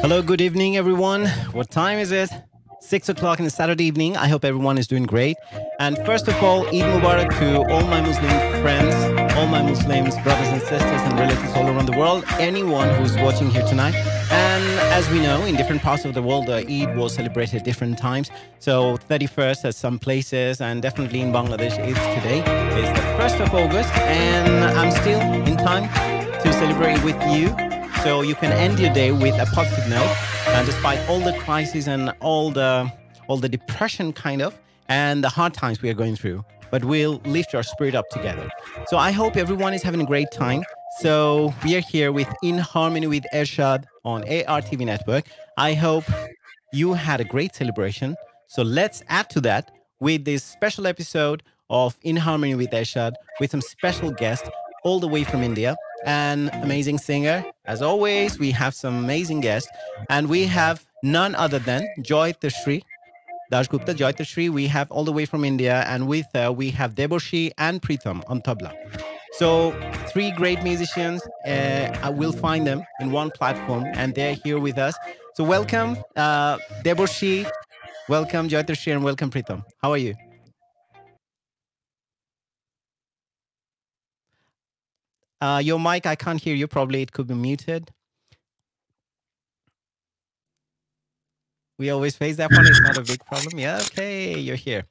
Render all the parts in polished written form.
Hello, good evening, everyone. What time is it? 6 o'clock in the Saturday evening. I hope everyone is doing great. And first of all, Eid Mubarak to all my Muslim friends, all my Muslims, brothers and sisters and relatives all around the world, anyone who's watching here tonight. And as we know, in different parts of the world, Eid was celebrated at different times. So 31st at some places, and definitely in Bangladesh, it's today. It's the 1st of August, and I'm still in time to celebrate with you. So you can end your day with a positive note, despite all the crises and all the depression kind of, and the hard times we are going through. But we'll lift our spirit up together. So I hope everyone is having a great time. So we are here with In Harmony with Ershad on ARTV Network. I hope you had a great celebration. So let's add to that with this special episode of In Harmony with Ershad with some special guests all the way from India. An amazing singer. As always, we have some amazing guests. And we have none other than JAITASHREE, Dashgupta, JAITASHREE. We have all the way from India. And with we have DEBORSHEE and PRITAM on tabla. So three great musicians. I will find them in one platform. And they're here with us. So welcome, DEBORSHEE. Welcome, JAITASHREE. And welcome, PRITAM. How are you? Your mic, I can't hear you. Probably it could be muted. We always face that one. It's not a big problem. Yeah, okay, you're here.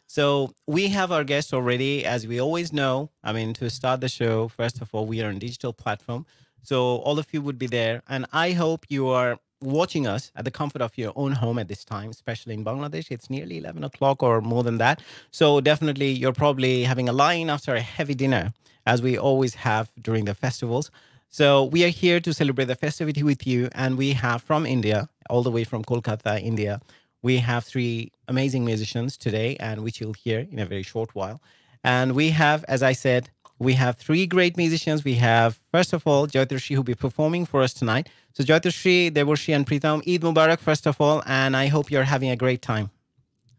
So we have our guests already, as we always know. I mean, to start the show, first of all, we are on a digital platform. So all of you would be there. And I hope you are watching us at the comfort of your own home at this time, especially in Bangladesh. It's nearly 11 o'clock or more than that. So definitely you're probably having a line after a heavy dinner, as we always have during the festivals. So we are here to celebrate the festivity with you. And we have from India, all the way from Kolkata, India, we have three amazing musicians today, and which you'll hear in a very short while. And we have, as I said, we have three great musicians. We have, first of all, JAITASHREE, who will be performing for us tonight. So JAITASHREE, DEBORSHEE, and PRITAM, Eid Mubarak, first of all, and I hope you're having a great time.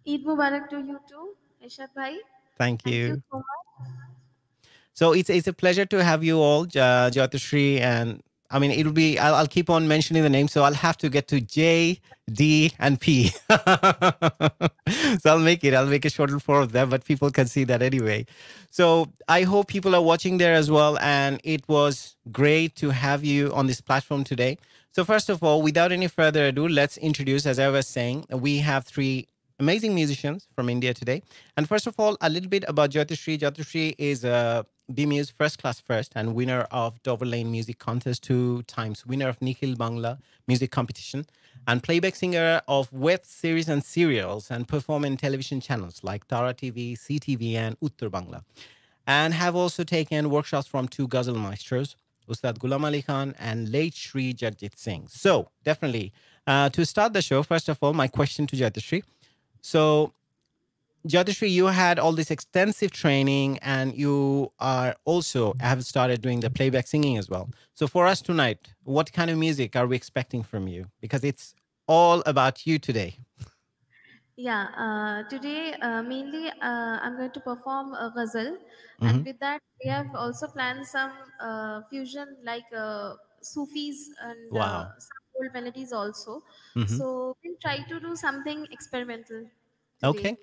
Eid Mubarak to you too, Ershad bhai. Thank you. Thank you so much. So it's a pleasure to have you all, JAITASHREE, and I mean, it'll be, I'll keep on mentioning the name, so I'll have to get to J, D, and P. So I'll make a shorter form of that, but people can see that anyway. So I hope people are watching there as well, and it was great to have you on this platform today. So first of all, without any further ado, let's introduce, as I was saying, we have three amazing musicians from India today. And first of all, a little bit about JAITASHREE. JAITASHREE is a BMuse First Class First and winner of Dover Lane Music Contest 2 times, winner of Nikhil Bangla Music Competition, and playback singer of web series and serials, and perform in television channels like Tara TV, CTV, and Uttar Bangla. And have also taken workshops from two ghazal maestros, Ustad Ghulam Ali Khan and late Shri Jagjit Singh. So definitely, to start the show, first of all, my question to JAITASHREE. So, JAITASHREE, you had all this extensive training, and you are also have started doing the playback singing as well. So for us tonight, what kind of music are we expecting from you? Because it's all about you today. Yeah, today mainly I'm going to perform a ghazal, and with that we have also planned some fusion like Sufis and Wow. some old melodies also. Mhm. So we'll try to do something experimental today. Okay.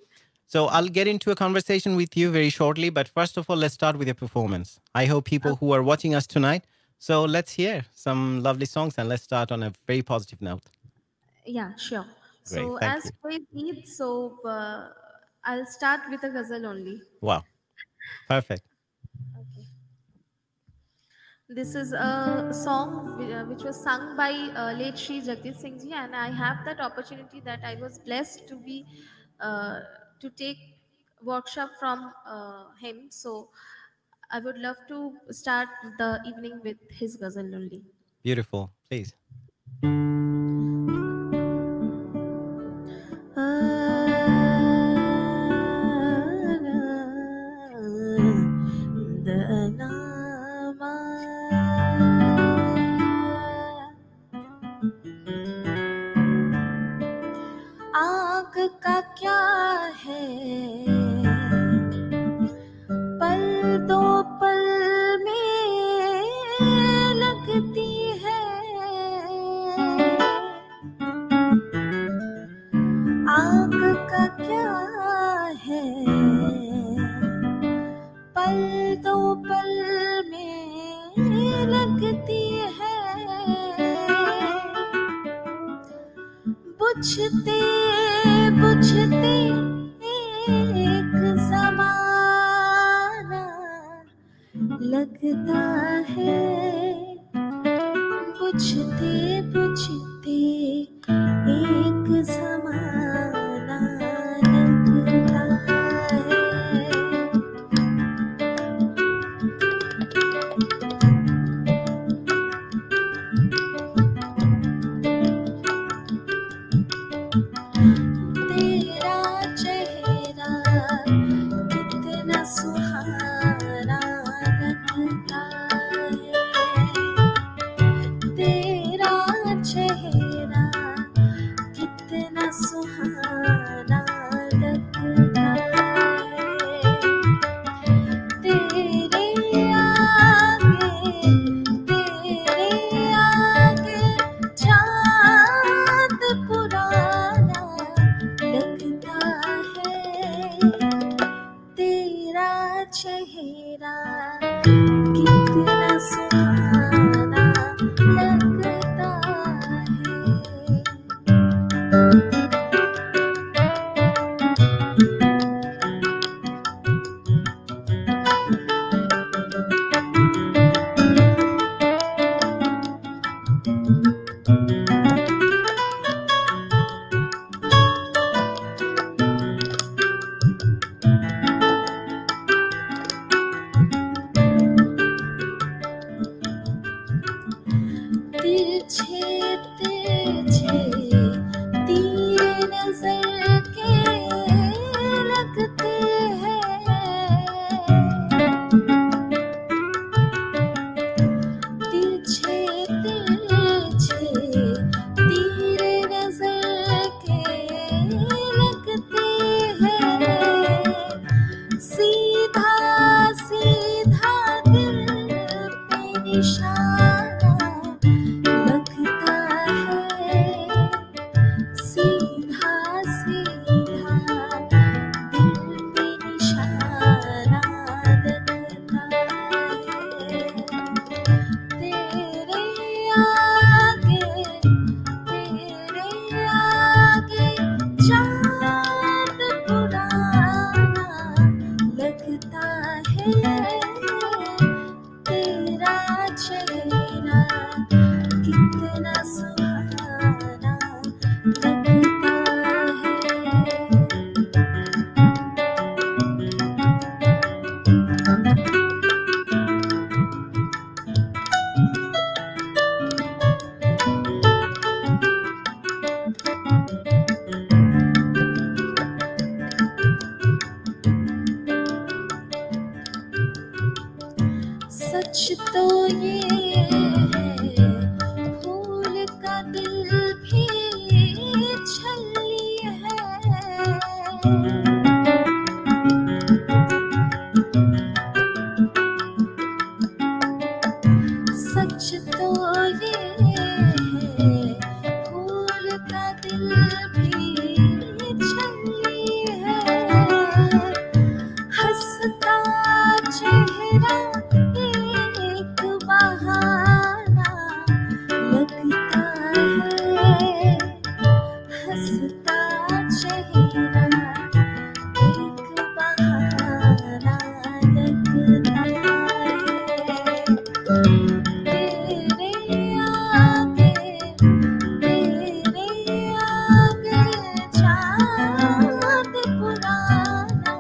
So I'll get into a conversation with you very shortly, but first of all, let's start with your performance. I hope people who are watching us tonight. So let's hear some lovely songs, and let's start on a very positive note. Yeah, sure. Great. So Thank as you. per Eid, so I'll start with a ghazal only. Wow. Perfect. Okay. This is a song which was sung by late Shri Jagjit Singh ji, and I have that opportunity that I was blessed to be to take workshop from him. So I would love to start the evening with his ghazal only. Beautiful. Please. आग का क्या है पल दो पल में बुझते बुझते एक ज़माना लगता है, बुझते बुझते एक ज़माना लगता है। तेरा चेहरा कितना सुहाना लगता है, तेरा चेहरा कितना सुहाना लगता है। तेरे आगे चाँद पुराना लगता है, तेरा चेहरा कितना सुहाना लगता है। तिरछे तिरछे तीर नजर के लगते हैं, तिरछे तिरछे तीर नजर के लगते हैं, सीधा सीधा दिल पे निशाना लगता है, सीधा सीधा दिल पे निशाना लगता है। तेरे आगे चाँद पुराना लगता है, तेरा चेहरा कितना सुहाना लगता है। सच तो ये है फूल का दिल भी छली है, सच तो ये है फूल का दिल भी छली है, हंसता चेहरा एक बहाना लगता है, हंसता चेहरा एक बहाना लगता है। तेरे आगे चाँद पुराना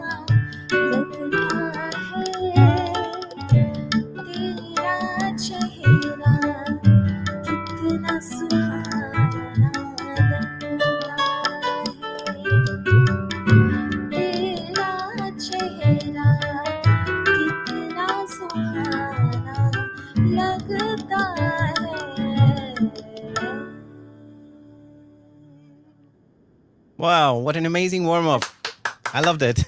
लगता है, तेरा चेहरा कितना सुहाना लगता है, तेरा चेहरा कितना सुहाना लगता है। Wow, what an amazing warm up. I loved it.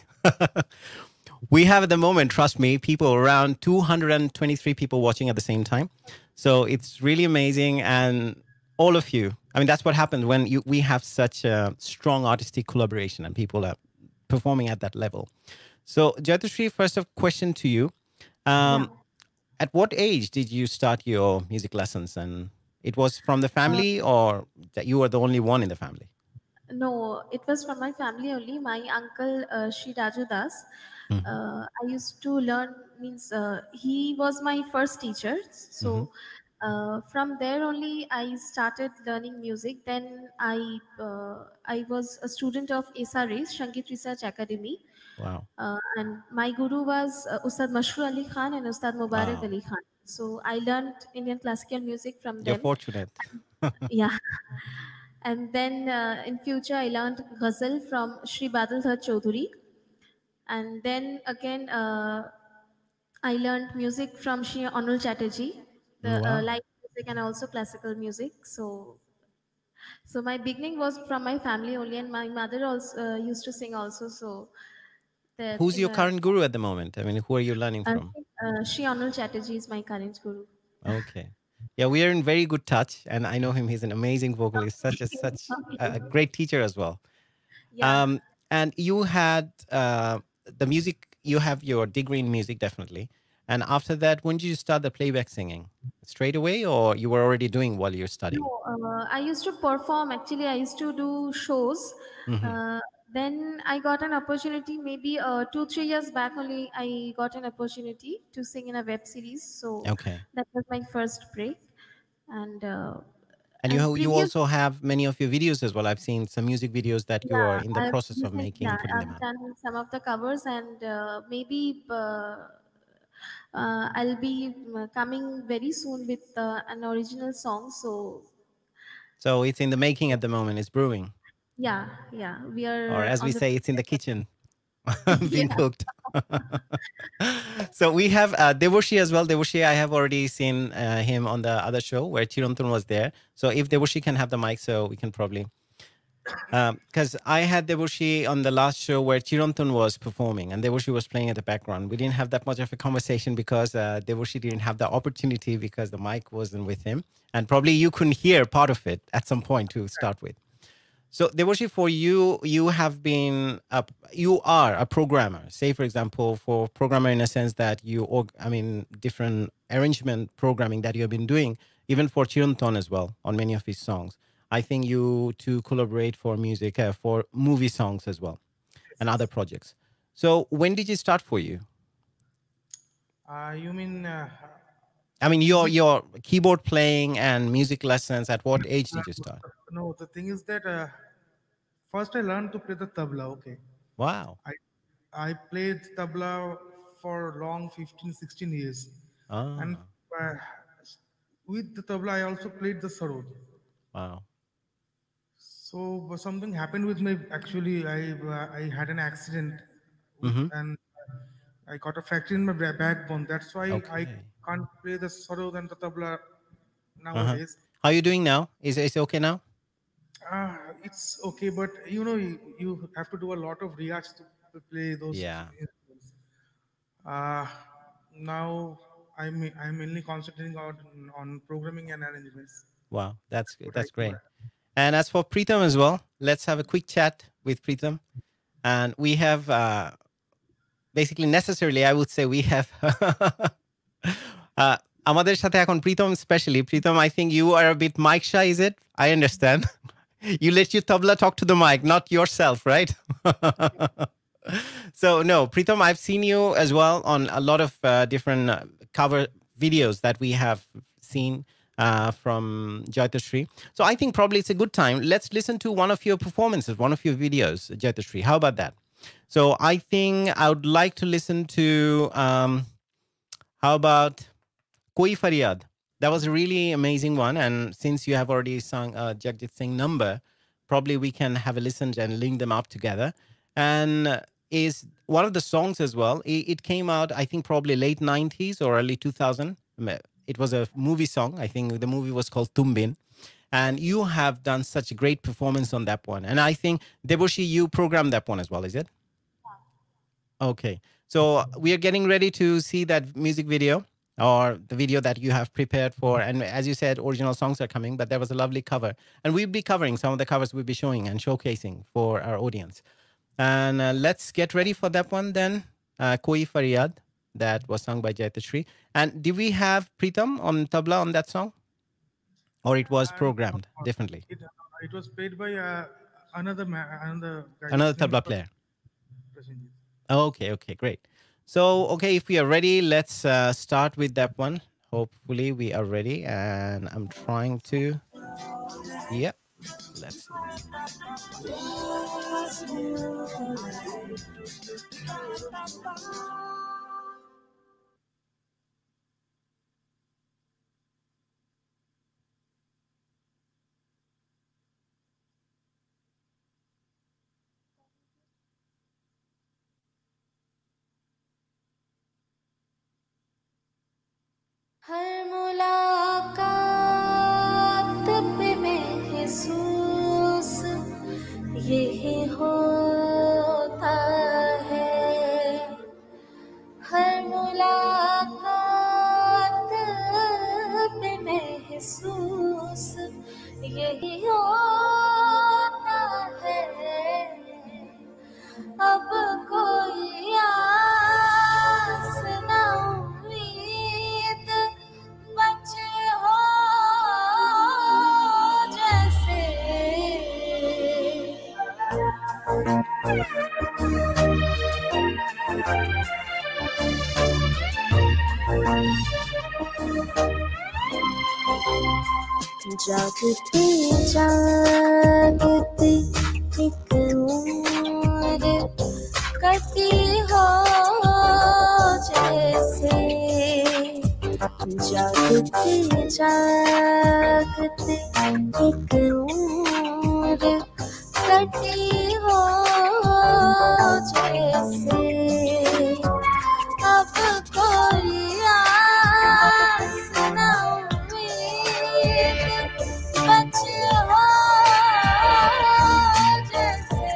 We have at the moment, trust me, people around 223 people watching at the same time. So it's really amazing. And all of you, I mean, that's what happens when we have such a strong artistic collaboration and people are performing at that level. So JAITASHREE, first a question to you. At what age did you start your music lessons? And it was from the family or that you were the only one in the family? No, it was from my family only. My uncle Shri Raju Das. Hmm. I used to learn means he was my first teacher. Hmm. So from there only I started learning music. Then I was a student of SRA's Sangeet Research Academy, Wow. and my guru was Ustad Mashroor Ali Khan and Ustad Mubarak Ah, Ali Khan. So I learned Indian classical music from you're them. fortunate. Yeah. And then in future, I learned ghazal from Shri Badaldhar Chaudhuri. And then again, I learned music from Shri Anul Chatterjee, the Wow. light music and also classical music. So my beginning was from my family only, and my mother also used to sing also. So the Who's thing, your current guru at the moment? I mean, who are you learning from? Shri Anul Chatterjee is my current guru. Okay. Yeah, we are in very good touch, and I know him. He's an amazing vocalist, such a Okay. great teacher as well. Yeah. Um, and you had the music. You have your degree in music, definitely. And after that, when did you start the playback singing? Straight away, or you were already doing while you're studying? No, I used to perform. Actually, I used to do shows. Hmm. Uh, then I got an opportunity. Maybe 2 3 years back only, I got an opportunity to sing in a web series. So Okay. that was my first break. And And and you previous, also have many of your videos as well. I've seen some music videos that you are yeah, in the process of making and putting them I've out. done some of the covers, and maybe I'll be coming very soon with an original song. So So it's in the making at the moment. It's brewing, yeah, we or are as we on the say, it's in the kitchen, being yeah. cooked. So we have Deborshee as well. Deborshee, I have already seen him on the other show where Chirontun was there. So if Deborshee can have the mic, so we can probably because I had Deborshee on the last show where Chirontun was performing and Deborshee was playing at the background. We didn't have that much of a conversation because Deborshee didn't have the opportunity because the mic wasn't with him, and probably you couldn't hear part of it at some point to start with. So, Devoshi, for you, you are a programmer. Say, for example, for programmer in a sense that I mean, different arrangement programming that you have been doing, even for Chiranton as well on many of his songs. I think you two collaborate for music, for movie songs as well, and other projects. So, when did it start for you? You mean I mean, your music? your keyboard playing and music lessons. At what age did you start? No, the thing is that first I learned to play the tabla. Okay, Wow. I I played tabla for long 15, 16 years, and Ah, uh, with the tabla I also played the sarod. wow. So something happened with me. Actually, I had an accident with Mm-hmm. and I got a fracture in my backbone. That's why I Okay. can't play the sarod and the tabla Uh-huh. nowadays. How are you doing now? Is it okay now? It's okay, but you have to do a lot of riyaz to play those Yeah. instruments. Uh, Now I'm mainly concentrating on programming and arrangements. Wow. What I That's do. great. And as for Pritam as well, let's have a quick chat with Pritam. And we have basically necessarily, I would say we have আমাদের সাথে এখন Pritam specially Pritam I think you are a bit mic shy, is it? I understand. You let your tabla talk to the mic, not yourself, right? So no, Pritam, I've seen you as well on a lot of different cover videos that we have seen from JAITASHREE. So I think probably it's a good time. Let's listen to one of your performances, one of your videos, JAITASHREE. How about that? So I think I would like to listen to how about Koi Faryad. That was a really amazing one. And since you have already sung Jagjit Singh number, probably we can have a listen and link them up together. And is one of the songs as well. It came out, I think, probably late 90s or early 2000. It was a movie song. I think the movie was called Tumbin. And you have done such a great performance on that one. And I think, Deboshi, you programmed that one as well, is it? Okay. So we are getting ready to see that music video or the video that you have prepared for. And as you said, original songs are coming, but there was a lovely cover. And we'll be covering some of the covers we'll be showing and showcasing for our audience. And let's get ready for that one then. Koi Faryad, that was sung by JAITASHREE. And did we have Pritam on tabla on that song? Or it was And programmed differently? it was played by another guy's Another name tabla is player. Prasenjit. Okay, okay, great. So, okay, if we are ready, let's start with that one. Hopefully, we are ready, and I'm trying to. Yep, let's see. हर मुलाकात पे महसूस यही होता है, हर मुलाकात पे महसूस यही होता है, अब कोई आस ना उम्मीद बचे हो जैसे, जागते जागते एक उम्र कटी हो जैसे, जागते जागते एक उम्र कटी हो जैसे, अब कोई आस ना उम्मीद बचे हो जैसे,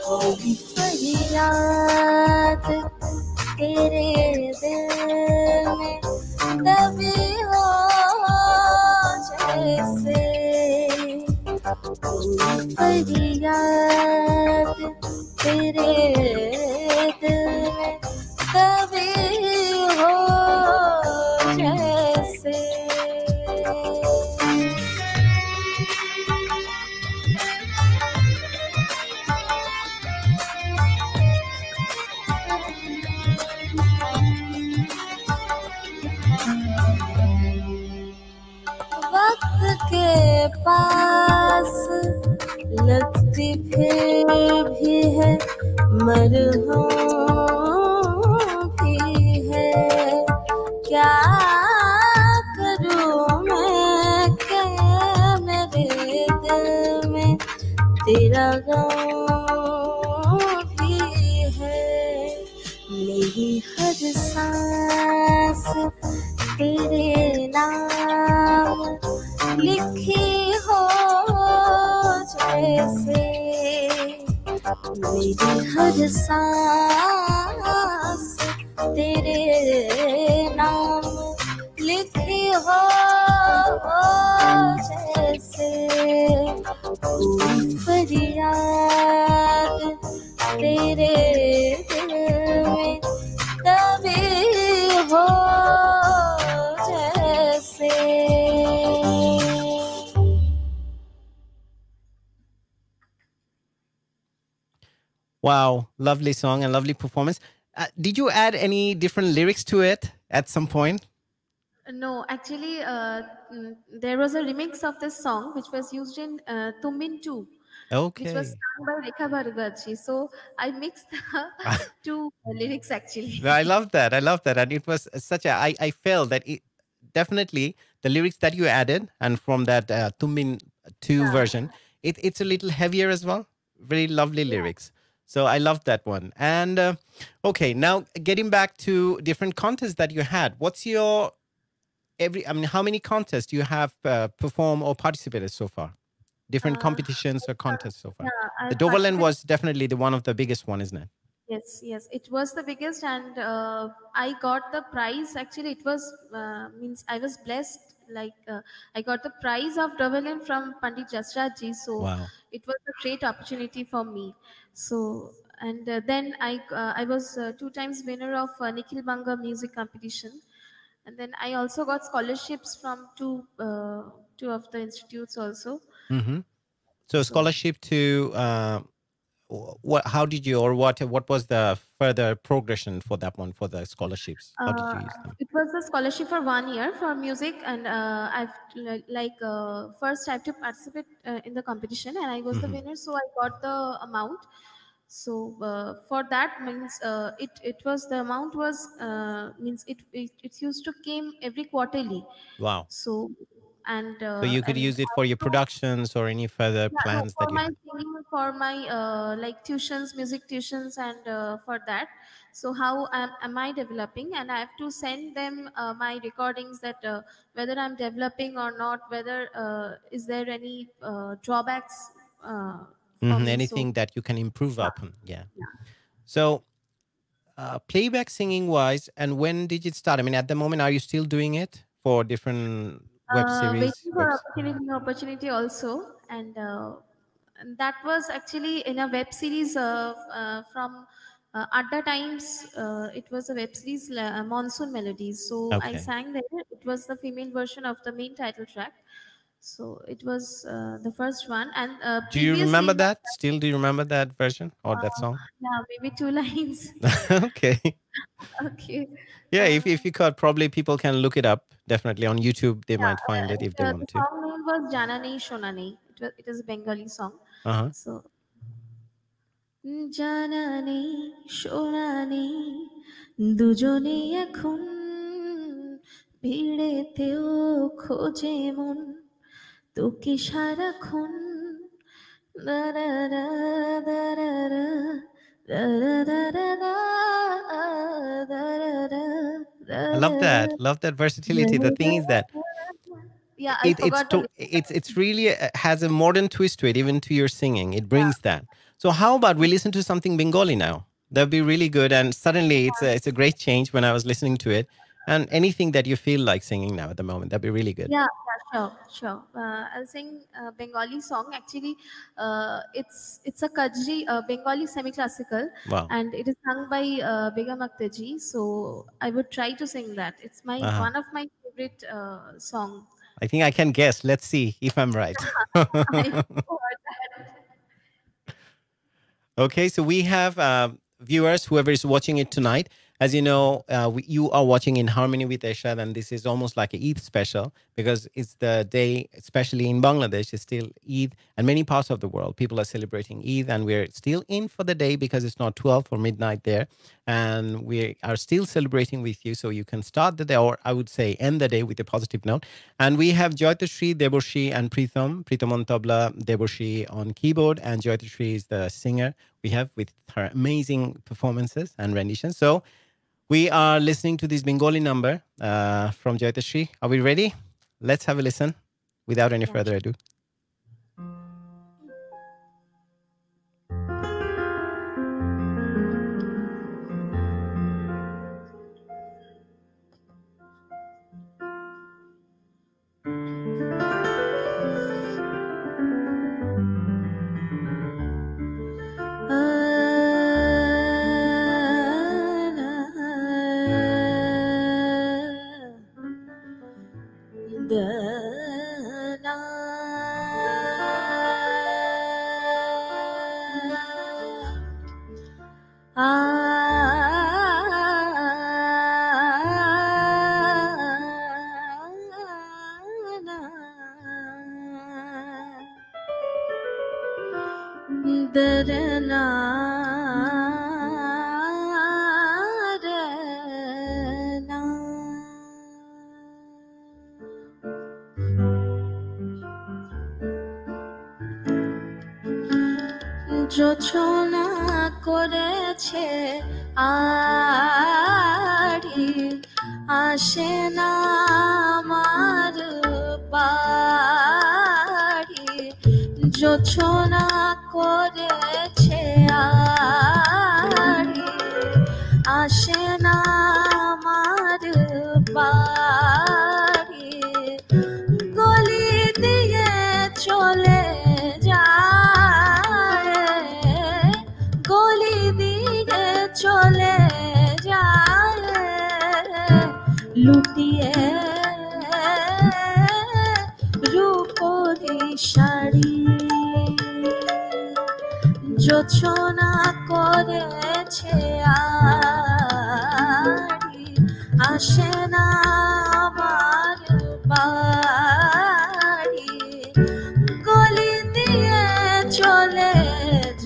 कोई फरियाद तेरे दिल में दबी हो जैसे, कोई फरियाद तेरे दिल में दबी हो जैसे, वक्त के पास लगती फिर भी है, मरहूम भी है, क्या करूं मैं कि मेरे दिल में तेरा गम भी है, मेरी हर सांस तेरे नाम लिखी हो जैसे, मेरी हर सांस तेरे नाम लिखी हो जैसे, कोई फरियाद तेरे दिल में दबी हो जैसे। Wow, lovely song and lovely performance. Did you add any different lyrics to it at some point? No, actually, there was a remix of this song which was used in Tumin 2, which was Okay. sung by Rekha Bhargaji. So I mixed the two lyrics actually. No, I love that. I love that. And it was such a, I felt that it definitely the lyrics that you added and from that Tumbin 2 Yeah, version, it's a little heavier as well. Very lovely yeah. lyrics. So I loved that one. And okay, now getting back to different contests that you had, what's your how many contests do you have performed or participated so far? Different competitions or contests so far? Yeah, The I've Doverland participated. was definitely the one of the biggest one, isn't it? Yes, yes, it was the biggest, and I got the prize. Actually, it was means I was blessed. Like I got the prize of Ravelin from Pandit Jasraj ji. So Wow. it was a great opportunity for me. So and then I was 2 times winner of Nikhil Banga music competition. And then I also got scholarships from two of the institutes also. So So scholarship to what? How did you, or what? What was the further progression for that one, for the scholarships? How did you use them? it was a scholarship for 1 year for music, and I've first I have to participate in the competition, and I was the winner, so I got the amount. So for that means it was the amount was means it used to came every quarterly. Wow. So So you could use it for your also, productions or any further yeah, no, plans that for you my have. singing, for my like tuitions, music tuitions, and for that. So how am I developing? And I have to send them my recordings that whether I'm developing or not, whether is there any drawbacks for me. So Anything that you can improve yeah, upon. Yeah. yeah. So playback singing wise, and when did it start? I mean, at the moment, are you still doing it for different web series? Waiting for opportunity also, and that was actually in a web series from at the times it was a web series Monsoon Melodies. So I Okay. sang there. It was the female version of the main title track. So it was the first one, and Do you previously remember in that? Still, do you remember that version or that song? yeah, maybe two lines. Okay. Okay. Yeah, Uh, if you could, probably people can look it up. Definitely on YouTube, they Yeah, might find it if they the want to. song name was Janane Shonane. It is a Bengali song. Uh-huh. So জানানে শোনানে দুজনে এখন ভিড়েতেও খোঁজে মন তোকে সারাক্ষণ দারারা দারারা দারারা দারারা I love that. দারারা Love that versatility. The thing is that yeah, I forgot the lyrics. it's really has a modern twist to it, even to your singing. It brings that. So how about we listen to something Bengali now? That'd be really good. And suddenly it's a great change when I was listening to it. And anything that you feel like singing now at the moment, that'd be really good. Yeah, yeah, sure. I'll sing a Bengali song. Actually, it's a Kajri Bengali semi-classical, Wow. and it is sung by Begum Akhtarji. So I would try to sing that. It's my Uh-huh. one of my favorite song. I think I can guess. Let's see if I'm right. I heard that. Okay, so we have viewers, whoever is watching it tonight. As you know, you are watching in harmony with Ershad, and this is almost like an Eid special because it's the day, especially in Bangladesh, it's still Eid, and many parts of the world, people are celebrating Eid, and we're still in for the day because it's not 12 or midnight there, and we are still celebrating with you, so you can start the day, or I would say end the day with a positive note. And we have JAITASHREE, DEBORSHEE, and PRITAM on tabla, DEBORSHEE on keyboard, and JAITASHREE is the singer we have with her amazing performances and renditions. So we are listening to this Bengali number from JAITASHREE. Are we ready? Let's have a listen without any further ado. যোচনা করেছে আড়ি আসে না আমার বাড়ি যোচনা করেছে আড়ি আসে না আমার বাড়ি গলি দিয়ে চলে চলে যায় লুটিয়ে জোছনা করেছে আড়ি আসে না আমার বাড়ি গলি দিয়ে চলে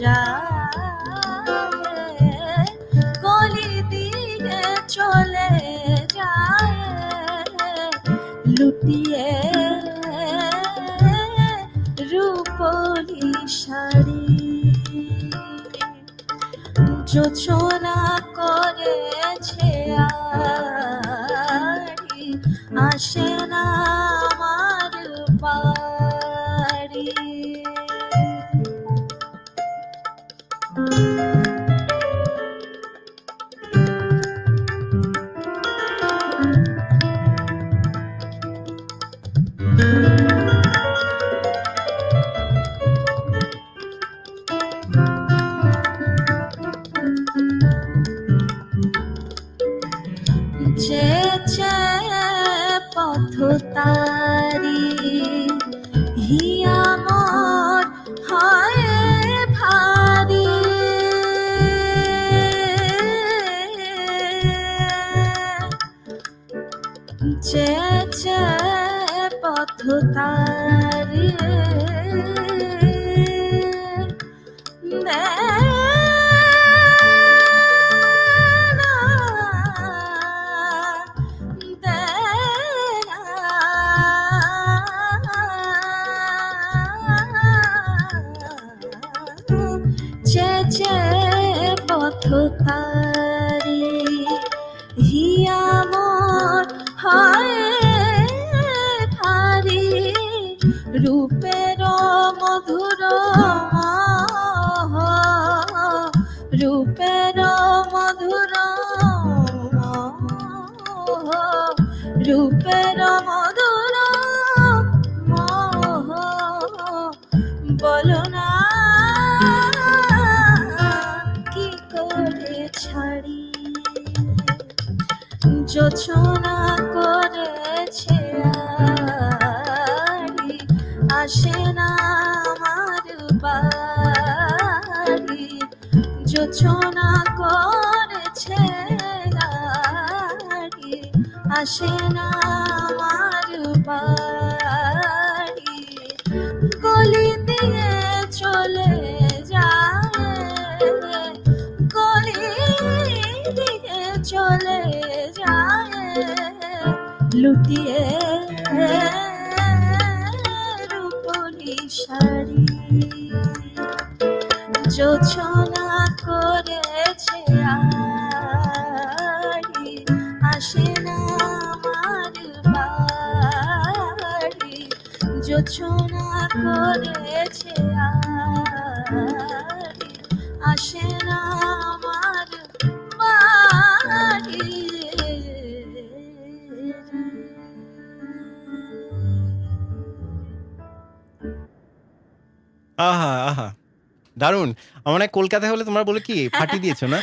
যায় গলি দিয়ে চলে যায় লুটিয়ে রূপলি শাড়ি জোছনা করেছে আড়ি আসে না আমার বাড়ি চেচে পথ তারি হিয়া মন হয় ভারী চেচে পথ তারি চেচে পথ তারি হিয়া মন হয় ভারী রূপের মধুর রূপের মধুর রূপের মধুর বলো না কি করে ছাড়ি জোছনা করেছে আড়ি আসে না আমার বাড়ি জোছনা করেছে আড়ি আসে না আমার বাড়ি গলি দিয়ে চলে যায় গলি দিয়ে চলে যায় লুটিয়ে রূপলি শাড়ি জোছনা করেছে আড়ি আসে না আমার বাড়ি জোছনা করেছে আড়ি আসে না আমার বাড়ি আহা আহা দারুণ আমার মনে হয় কলকাতায় হলে তোমরা বলে কি ফাটি দিয়েছো না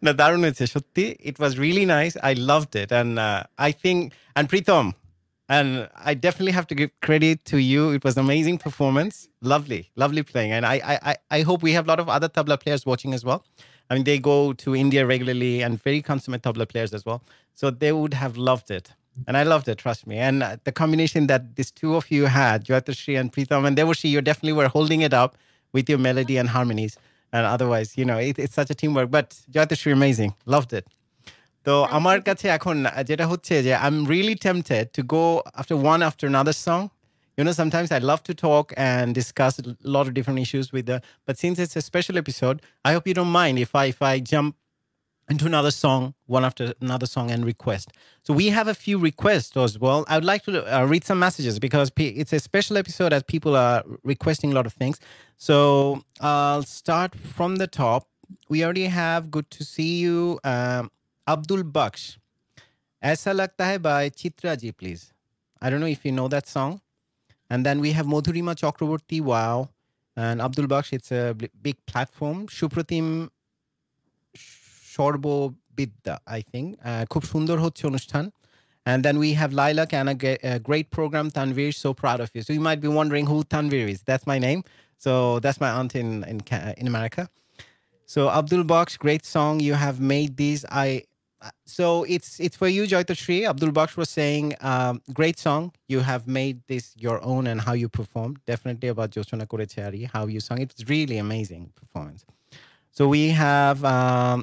না দারুণ হয়েছে সত্যি it was really nice I loved it and I think and Pritam and I definitely have to give credit to you it was an amazing performance lovely playing and I hope we have a lot of other tabla players watching as well I mean they go to India regularly and very consummate tabla players as well so they would have loved it and I loved it trust me and the combination that these two of you had JAITASHREE and Pritam and DEBORSHEE you definitely were holding it up with your melody and harmonies and otherwise you know it's such a teamwork but JAITASHREE amazing loved it তো আমার কাছে এখন যেটা হচ্ছে যে I'm really tempted to go after another song you know sometimes I love to talk and discuss a lot of different issues with but since it's a special episode I hope you don't mind if I jump into another song, one after another song and request. So we have a few requests as well. I would like to read some messages because it's a special episode as people are requesting a lot of things. So I'll start from the top. We already have Good to See You, Abdul Baksh. Aisa Lagta Hai by Chitra Ji, please. I don't know if you know that song. And then we have Madhurima Chakraborty, wow. And Abdul Baksh, it's a big platform. Shupratim Sarbabidya I think খুব সুন্দর হচ্ছে অনুষ্ঠান And then we have Lilac and a great program, Tanvir. So proud of you. So you might be wondering who Tanvir is. That's my name. So that's my aunt in America. So Abdul Baksh, great song. You have made these. So it's for you, JAITASHREE. Abdul Baksh was saying, great song. You have made this your own and how you performed. Definitely about Joshona Korechari, how you sung. It's really amazing performance. So we have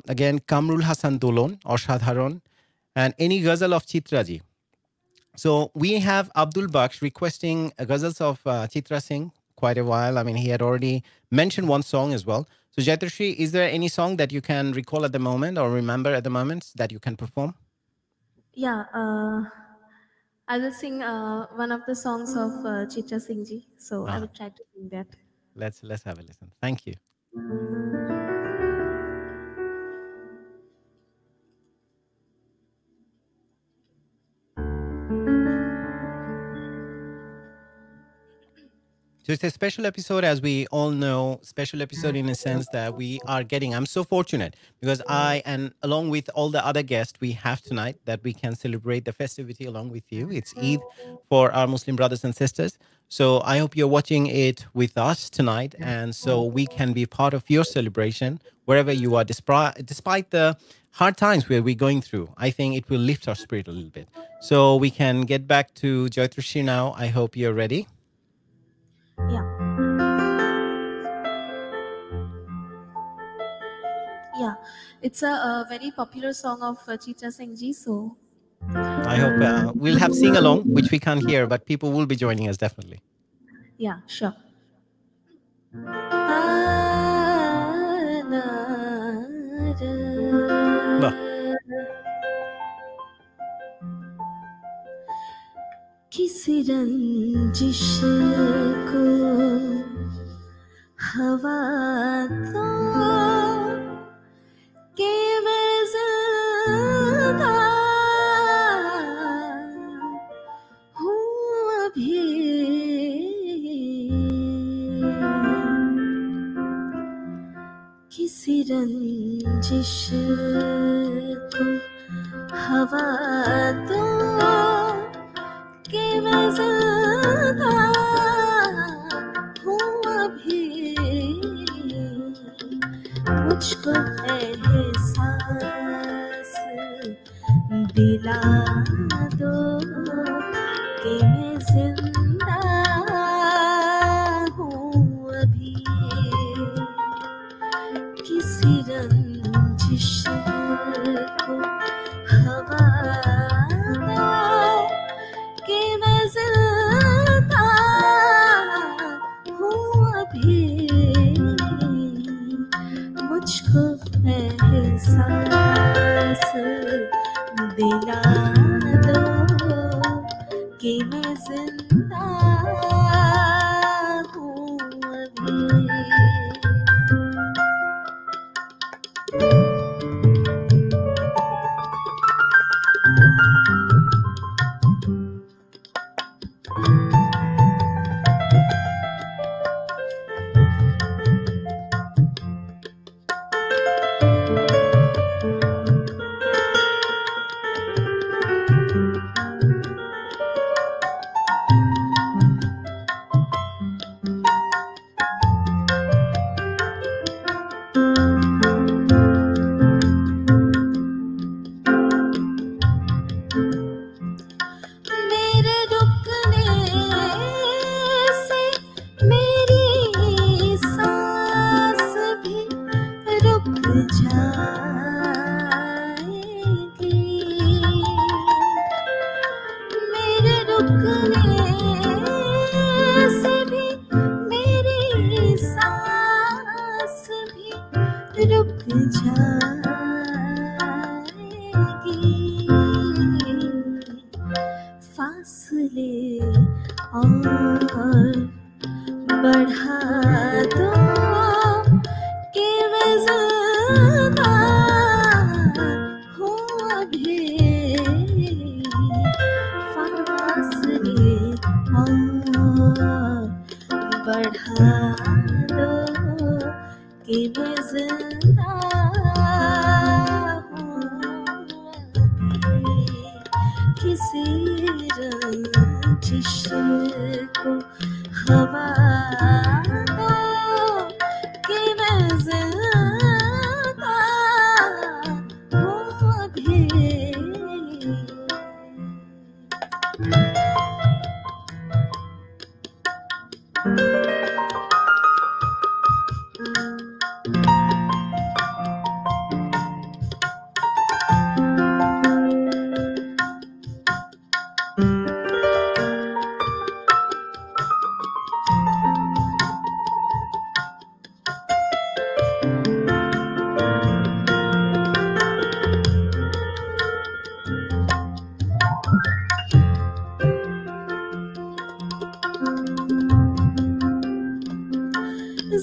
again Kamrul Hassan Dolon or Shadharon and any ghazal of Chitraji. So we have Abdul Baksh requesting ghazals of Chitra Singh quite a while. I mean, he had already mentioned one song as well. So JAITASHREE, is there any song that you can recall at the moment or remember at the moment that you can perform? Yeah, I will sing one of the songs of Chitra Singh ji. So I will try to sing that. Let's have a listen. Thank you. So it's a special episode, as we all know, special episode in a sense that we are getting. I'm so fortunate because I, and along with all the other guests we have tonight, that we can celebrate the festivity along with you. It's Eid for our Muslim brothers and sisters. So I hope you're watching it with us tonight. And so we can be part of your celebration wherever you are, despite the hard times where we're going through. I think it will lift our spirit a little bit. So we can get back to JAITASHREE now. I hope you're ready. Yeah. Yeah, it's a very popular song of Chitra Singh ji. So I hope we'll have sing along, which we can't hear, but people will be joining us definitely. Yeah, sure. किसी रंजिश को हवा दो कि मैं ज़िंदा हूँ अभी किसी रंजिश को हवा दो कि मैं ज़िंदा हूँ अभी मुझको एहसास दिला दो कि मैं ज़िंदा हूँ अभी किसी रंजिश को हवा दो कि मैं ज़िंदा हूँ अभी मुझको एहसास दिला दो कि मैं ज़िंदा हूँ अभी किसी रंजिश को हवा दो कि मैं जिंदा हूँ अभी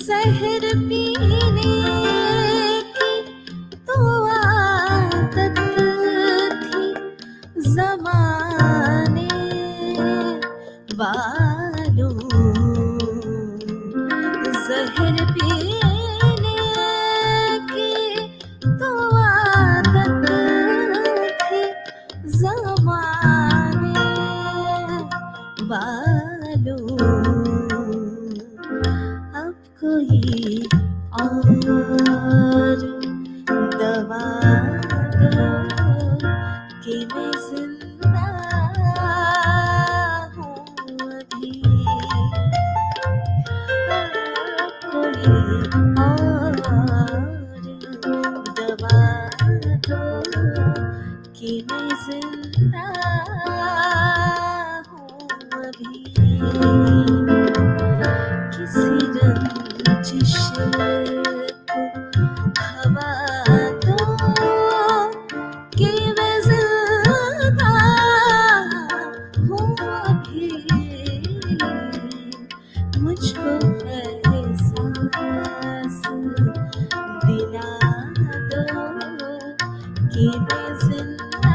जहर पीने की तो आदत थी जमाने वालों जहर पीने की तो आदत थी जमाने वालों अब कोई और दवा दो कि मैं जिंदा हूँ अभी अब कोई और दवा दो कि मैं जिंदा हूँ अभी किसी रंजिश को हवा दो कि मैं जिंदा हूँ अभी मुझको एहसास दिला दो कि मैं जिंदा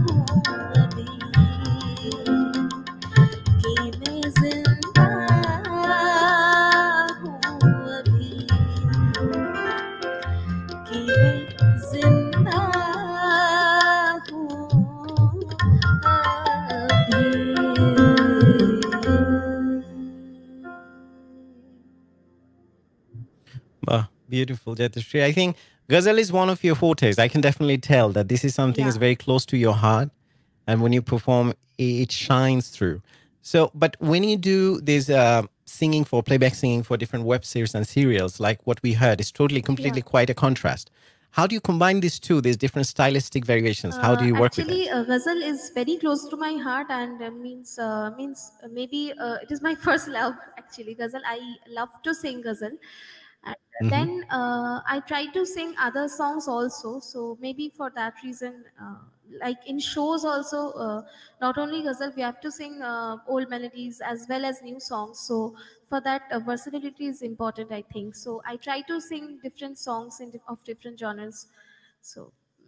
हूँ अभी कि मैं जिंदा हूँ अभी कि मैं जिंदा हूँ Ah, beautiful, Jaitashree. I think ghazal is one of your fortes. I can definitely tell that this is something is very close to your heart, and when you perform, it shines through. So, but when you do this singing for playback singing for different web series and serials, like what we heard, is totally, completely quite a contrast. How do you combine these two, these different stylistic variations? How do you work with Actually, it? ghazal is very close to my heart, and means maybe it is my first love. Actually, ghazal, I love to sing ghazal, and then I try to sing other songs also. So maybe for that reason, like in shows also, not only ghazal, we have to sing old melodies as well as new songs. So for that, versatility is important, I think. So I try to sing different songs of different genres. So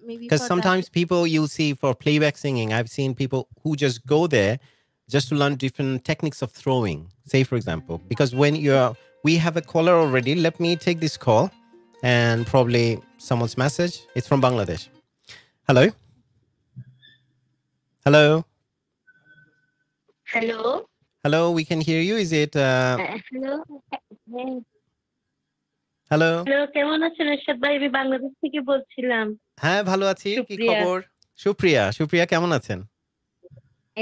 maybe Because for that. sometimes people you'll see for playback singing, I've seen people who just go there just to learn different techniques of throwing. Say, for example, because when we have a caller already. Let me take this call and probably someone's message. It's from Bangladesh. Hello? Hello? Hello. Hello, we can hear you. Is it... Hello. Hello? Hello, কেমন আছেন এরশাদ ভাই? আমি বাংলাদেশ থেকে বলছিলাম। হ্যাঁ, ভালো আছি। কি সুপ্রিয়া। খবর? সুপ্রিয়া কেমন আছেন?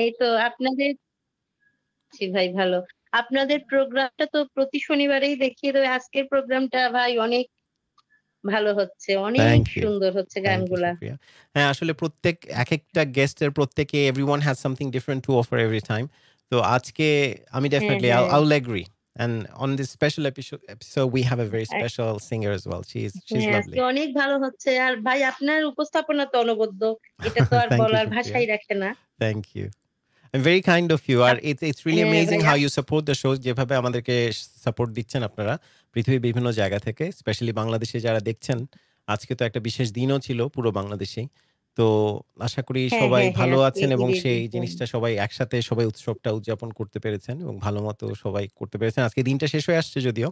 এই তো আপনাদের জি ভাই ভালো। আপনাদের প্রোগ্রামটা তো প্রতি শনিবারেই দেখি, তো আজকের প্রোগ্রামটা ভাই অনেক ভালো হচ্ছে, অনেক সুন্দর হচ্ছে গানগুলা। হ্যাঁ, আসলে প্রত্যেক একটা গেস্টের প্রত্যেকে everyone has something different to offer every time. তো আজকে আমি definitely I'll agree. And on this special episode we have a very special singer as well. She's lovely. অনেক ভালো হচ্ছে। আর ভাই আপনার উপস্থাপনা তো অনবদ্য, এটা তো আর বলার ভাষাই রাখে না। Thank you. And very kind of you. R it's really amazing how you support the shows, যেভাবে আমাদেরকে সাপোর্ট দিচ্ছেন আপনারা পৃথিবীর বিভিন্ন জায়গা থেকে, স্পেশালি বাংলাদেশে যারা দেখছেন। আজকে তো একটা বিশেষ দিনও ছিল পুরো বাংলাদেশে। তো আশা করি হ্যাঁ সবাই হ্যাঁ হ্যাঁ ভালো আজকে আছেন এবং ঈদের সেই দিন। জিনিসটা সবাই একসাথে সবাই উৎসবটা উদযাপন করতে পেরেছেন এবং ভালো মতো সবাই করতে পেরেছেন। আজকে দিনটা শেষ হয়ে আসছে যদিও।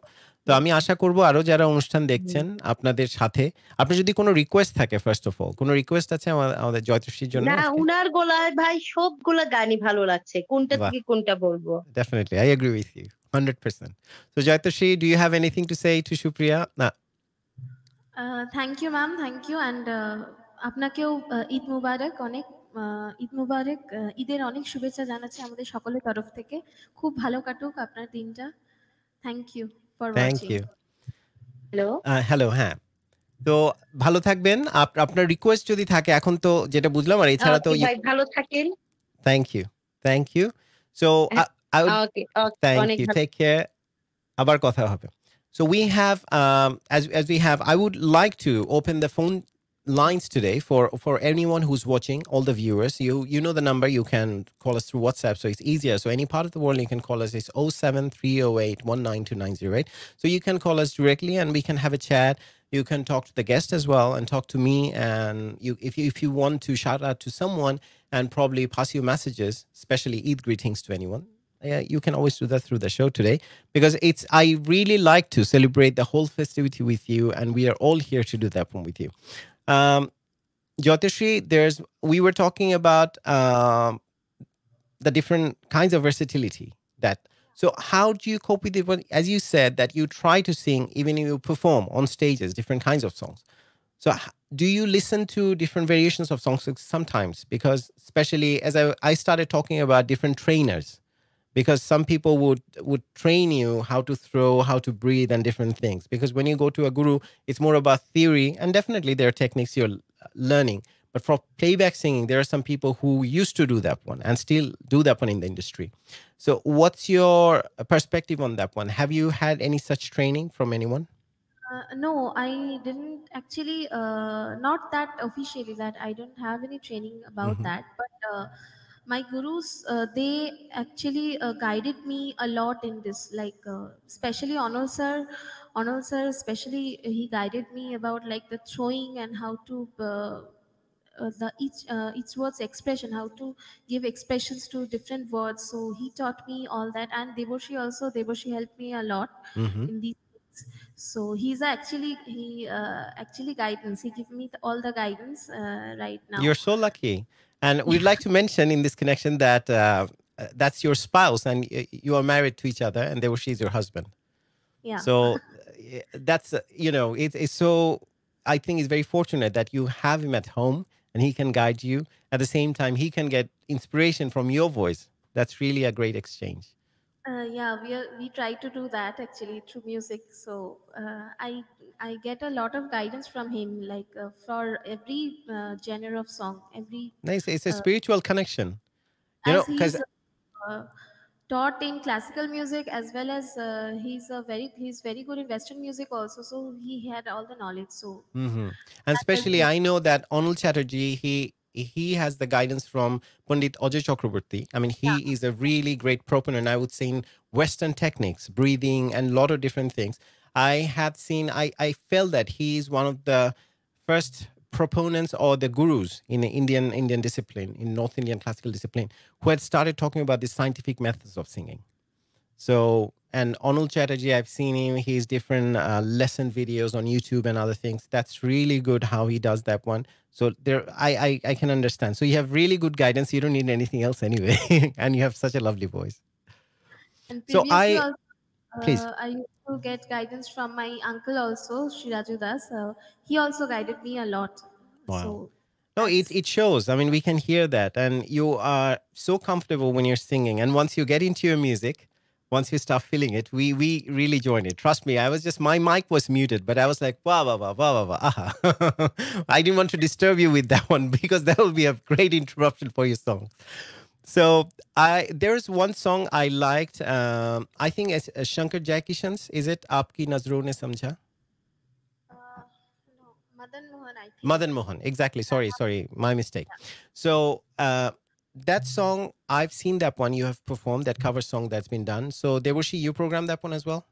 তো আমি আশা করব আরো যারা অনুষ্ঠান দেখছেন আপনাদের সাথে আপনার যদি কোনো রিকোয়েস্ট থাকে ফার্স্ট অফ অল কোনো রিকোয়েস্ট আছে আমাদের জয়তশ্রীর জন্য না, আজকে? উনার গলায় ভাই সবগুলা গানই ভালো লাগছে, কোনটা বাহ! থেকে কোনটা বলবো। Definitely. I agree with you 100%. So Jayatashri, do you have anything to say to Supriya? Thank you ma'am, thank you. And আপনাকেও ঈদ মুবারক, অনেক ঈদ মুবারক, ঈদের অনেক শুভেচ্ছা জানাচ্ছি আমাদের সকলের তরফ থেকে। খুব ভালো কাটুক আপনার দিনটা। Thank you for Thank watching. you. Hello, hello, হ্যাঁ। তো ভালো থাকবেন। আপনার রিকোয়েস্ট যদি থাকে এখন তো যেটা বুঝলাম আর এছাড়া তো ওকে ভাই ভালো থাকেন। Thank you. Thank you. So I would okay okay, thank অনেক you. ভালো। Take care. আবার কথা হবে. So we have as we have I would like to open the phone lines today for anyone who's watching, all the viewers. You know the number, you can call us through WhatsApp, so it's easier. So any part of the world you can call us. It's 07308192908. So you can call us directly and we can have a chat. You can talk to the guest as well and talk to me, and if you want to shout out to someone and probably pass your messages, especially Eid greetings to anyone, you can always do that through the show today, because I really like to celebrate the whole festivity with you, and we are all here to do that one with you. Jyotishri, we were talking about the different kinds of versatility that. So how do you cope with it? As you said that you try to sing, even you perform on stages, different kinds of songs. So do you listen to different variations of songs sometimes? Because especially as I started talking about different trainers, because some people would train you how to throw, how to breathe, and different things. Because when you go to a guru, it's more about theory, and definitely there are techniques you're learning. But for playback singing, there are some people who used to do that one and still do that one in the industry. So what's your perspective on that one? Have you had any such training from anyone? No, I didn't actually, not that officially, that I don't have any training about that. But my gurus, they actually guided me a lot in this, like especially Onol sir, especially he guided me about like the throwing and how to the each word's expression, how to give expressions to different words. So he taught me all that, and Deborshee helped me a lot Mm-hmm. in these things. So he actually guidance. He give me all the guidance right now. You're so lucky. And we'd like to mention in this connection that that's your spouse and you are married to each other, and she's your husband. Yeah. So that's, it's so, I think it's very fortunate that you have him at home and he can guide you. At the same time, he can get inspiration from your voice. That's really a great exchange. Yeah, we try to do that actually through music. So I get a lot of guidance from him, like for every genre of song, every Nice. It's a spiritual connection, as because he's uh, taught in classical music, as well as he's very good in Western music also. So he had all the knowledge. So and that helped especially me. I know that Onul Chatterjee, he has the guidance from Pandit Ajay Chakraborty. I mean, Yeah. he is a really great proponent, I would say, in Western techniques, breathing, and a lot of different things. I felt that he is one of the first proponents or the gurus in the Indian discipline, in North Indian classical discipline, who had started talking about the scientific methods of singing. So, and Onul Chatterjee, I've seen him, his different lesson videos on YouTube and other things. That's really good how he does that one. So I can understand. So you have really good guidance. You don't need anything else anyway. And you have such a lovely voice. And So previously also, please. I used to get guidance from my uncle also, Sri Raju Das. He also guided me a lot. Wow. So No, it shows. I mean, we can hear that. And you are so comfortable when you're singing. And once you get into your music, once you start feeling it, we really join it. Trust me, my mic was muted, but I was like, wow, wow, wow, wow, wow, aha. I didn't want to disturb you with that one because that will be a great interruption for your song. So there's one song I liked. I think it's Shankar Jaikishan's. Is it Aapki Nazron Ne Samjha? no, Madan Mohan, I think. Madan Mohan, exactly. Sorry, my mistake. So that song, I've seen that one you have performed, that cover song that's been done. So Deborshee, you programmed that one as well?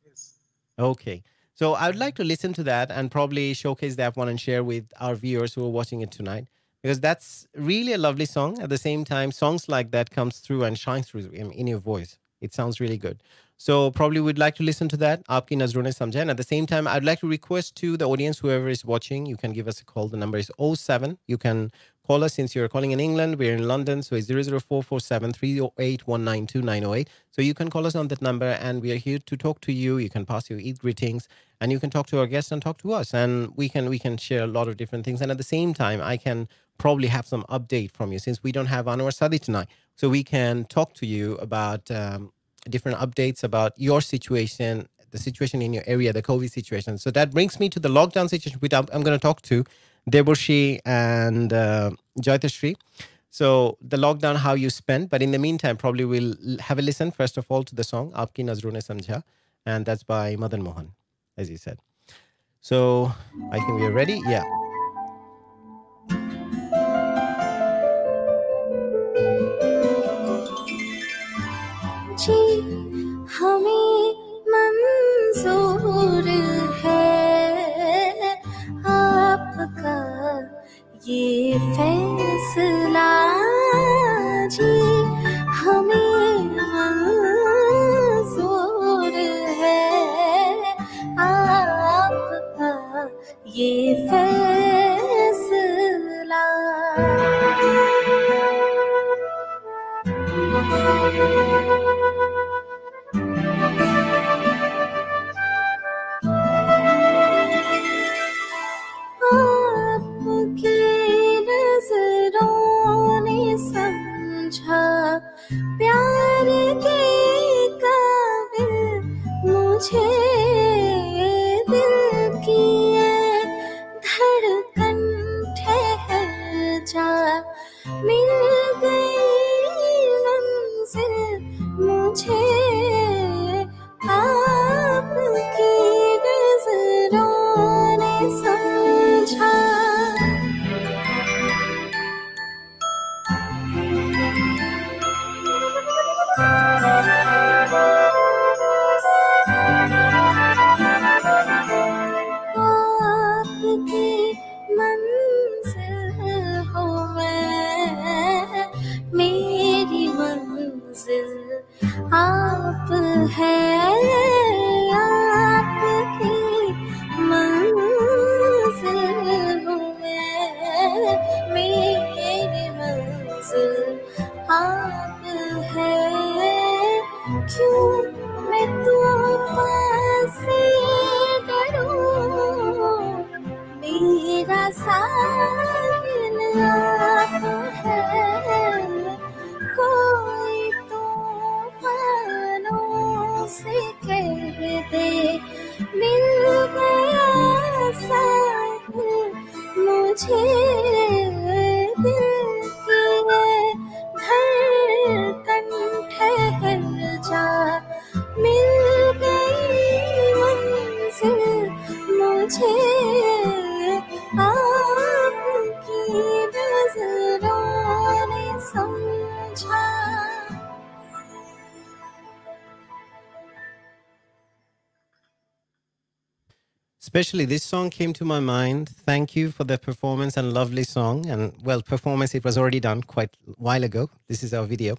Yes. Okay. So I would like to listen to that and probably showcase that one and share with our viewers who are watching it tonight, because that's really a lovely song. At the same time, songs like that comes through and shines through in your voice. It sounds really good. So probably we'd like to listen to that. Aapki Nazron ne samjha. And at the same time, I'd like to request to the audience, whoever is watching, you can give us a call. The number is '07. You can call us since you're calling in England. We're in London, so it's 00447 308 192 So you can call us on that number, and we are here to talk to you. You can pass your Eid greetings, and you can talk to our guests and talk to us, and we can share a lot of different things. And at the same time, I can probably have some update from you since we don't have Anwar Sadi tonight, so we can talk to you about different updates about your situation, the situation in your area, the COVID situation. So that brings me to the lockdown situation, which I'm going to talk to DEBORSHEE and JAITASHREE. So the lockdown, how you spent. But in the meantime, probably we'll have a listen, first of all, to the song, Aapki Nazron ne samjha. And that's by Madan Mohan, as you said. So I think we are ready. Yeah. जी हमें मंजूर है आपका ये फैसला, जी हमें मंजूर है आपका ये फैसला। आपकी नजरों ने समझा प्यार के काबिल मुझे, दिल की ये धड़कन ठहर जा, मिल गई मंजिल मुझे आपकी नजरों ने समझा। आपकी मंजिल हो मैं, मेरी मंजिल आप है, आपकी मंजिल हो मैं, मेरी मंजिल आप है। क्यों मैं तूफान से डरूं, मेरा साहिल आप है। कोई तूफानों से कह दे मिल गया साहिल मुझे, दिल की ये धड़कन ठहर जा, मिल गई मंजिल मुझे आपकी नजरों ने समझा। Especially this song came to my mind. Thank you for the performance and lovely song. And well, performance, it was already done quite a while ago. This is our video.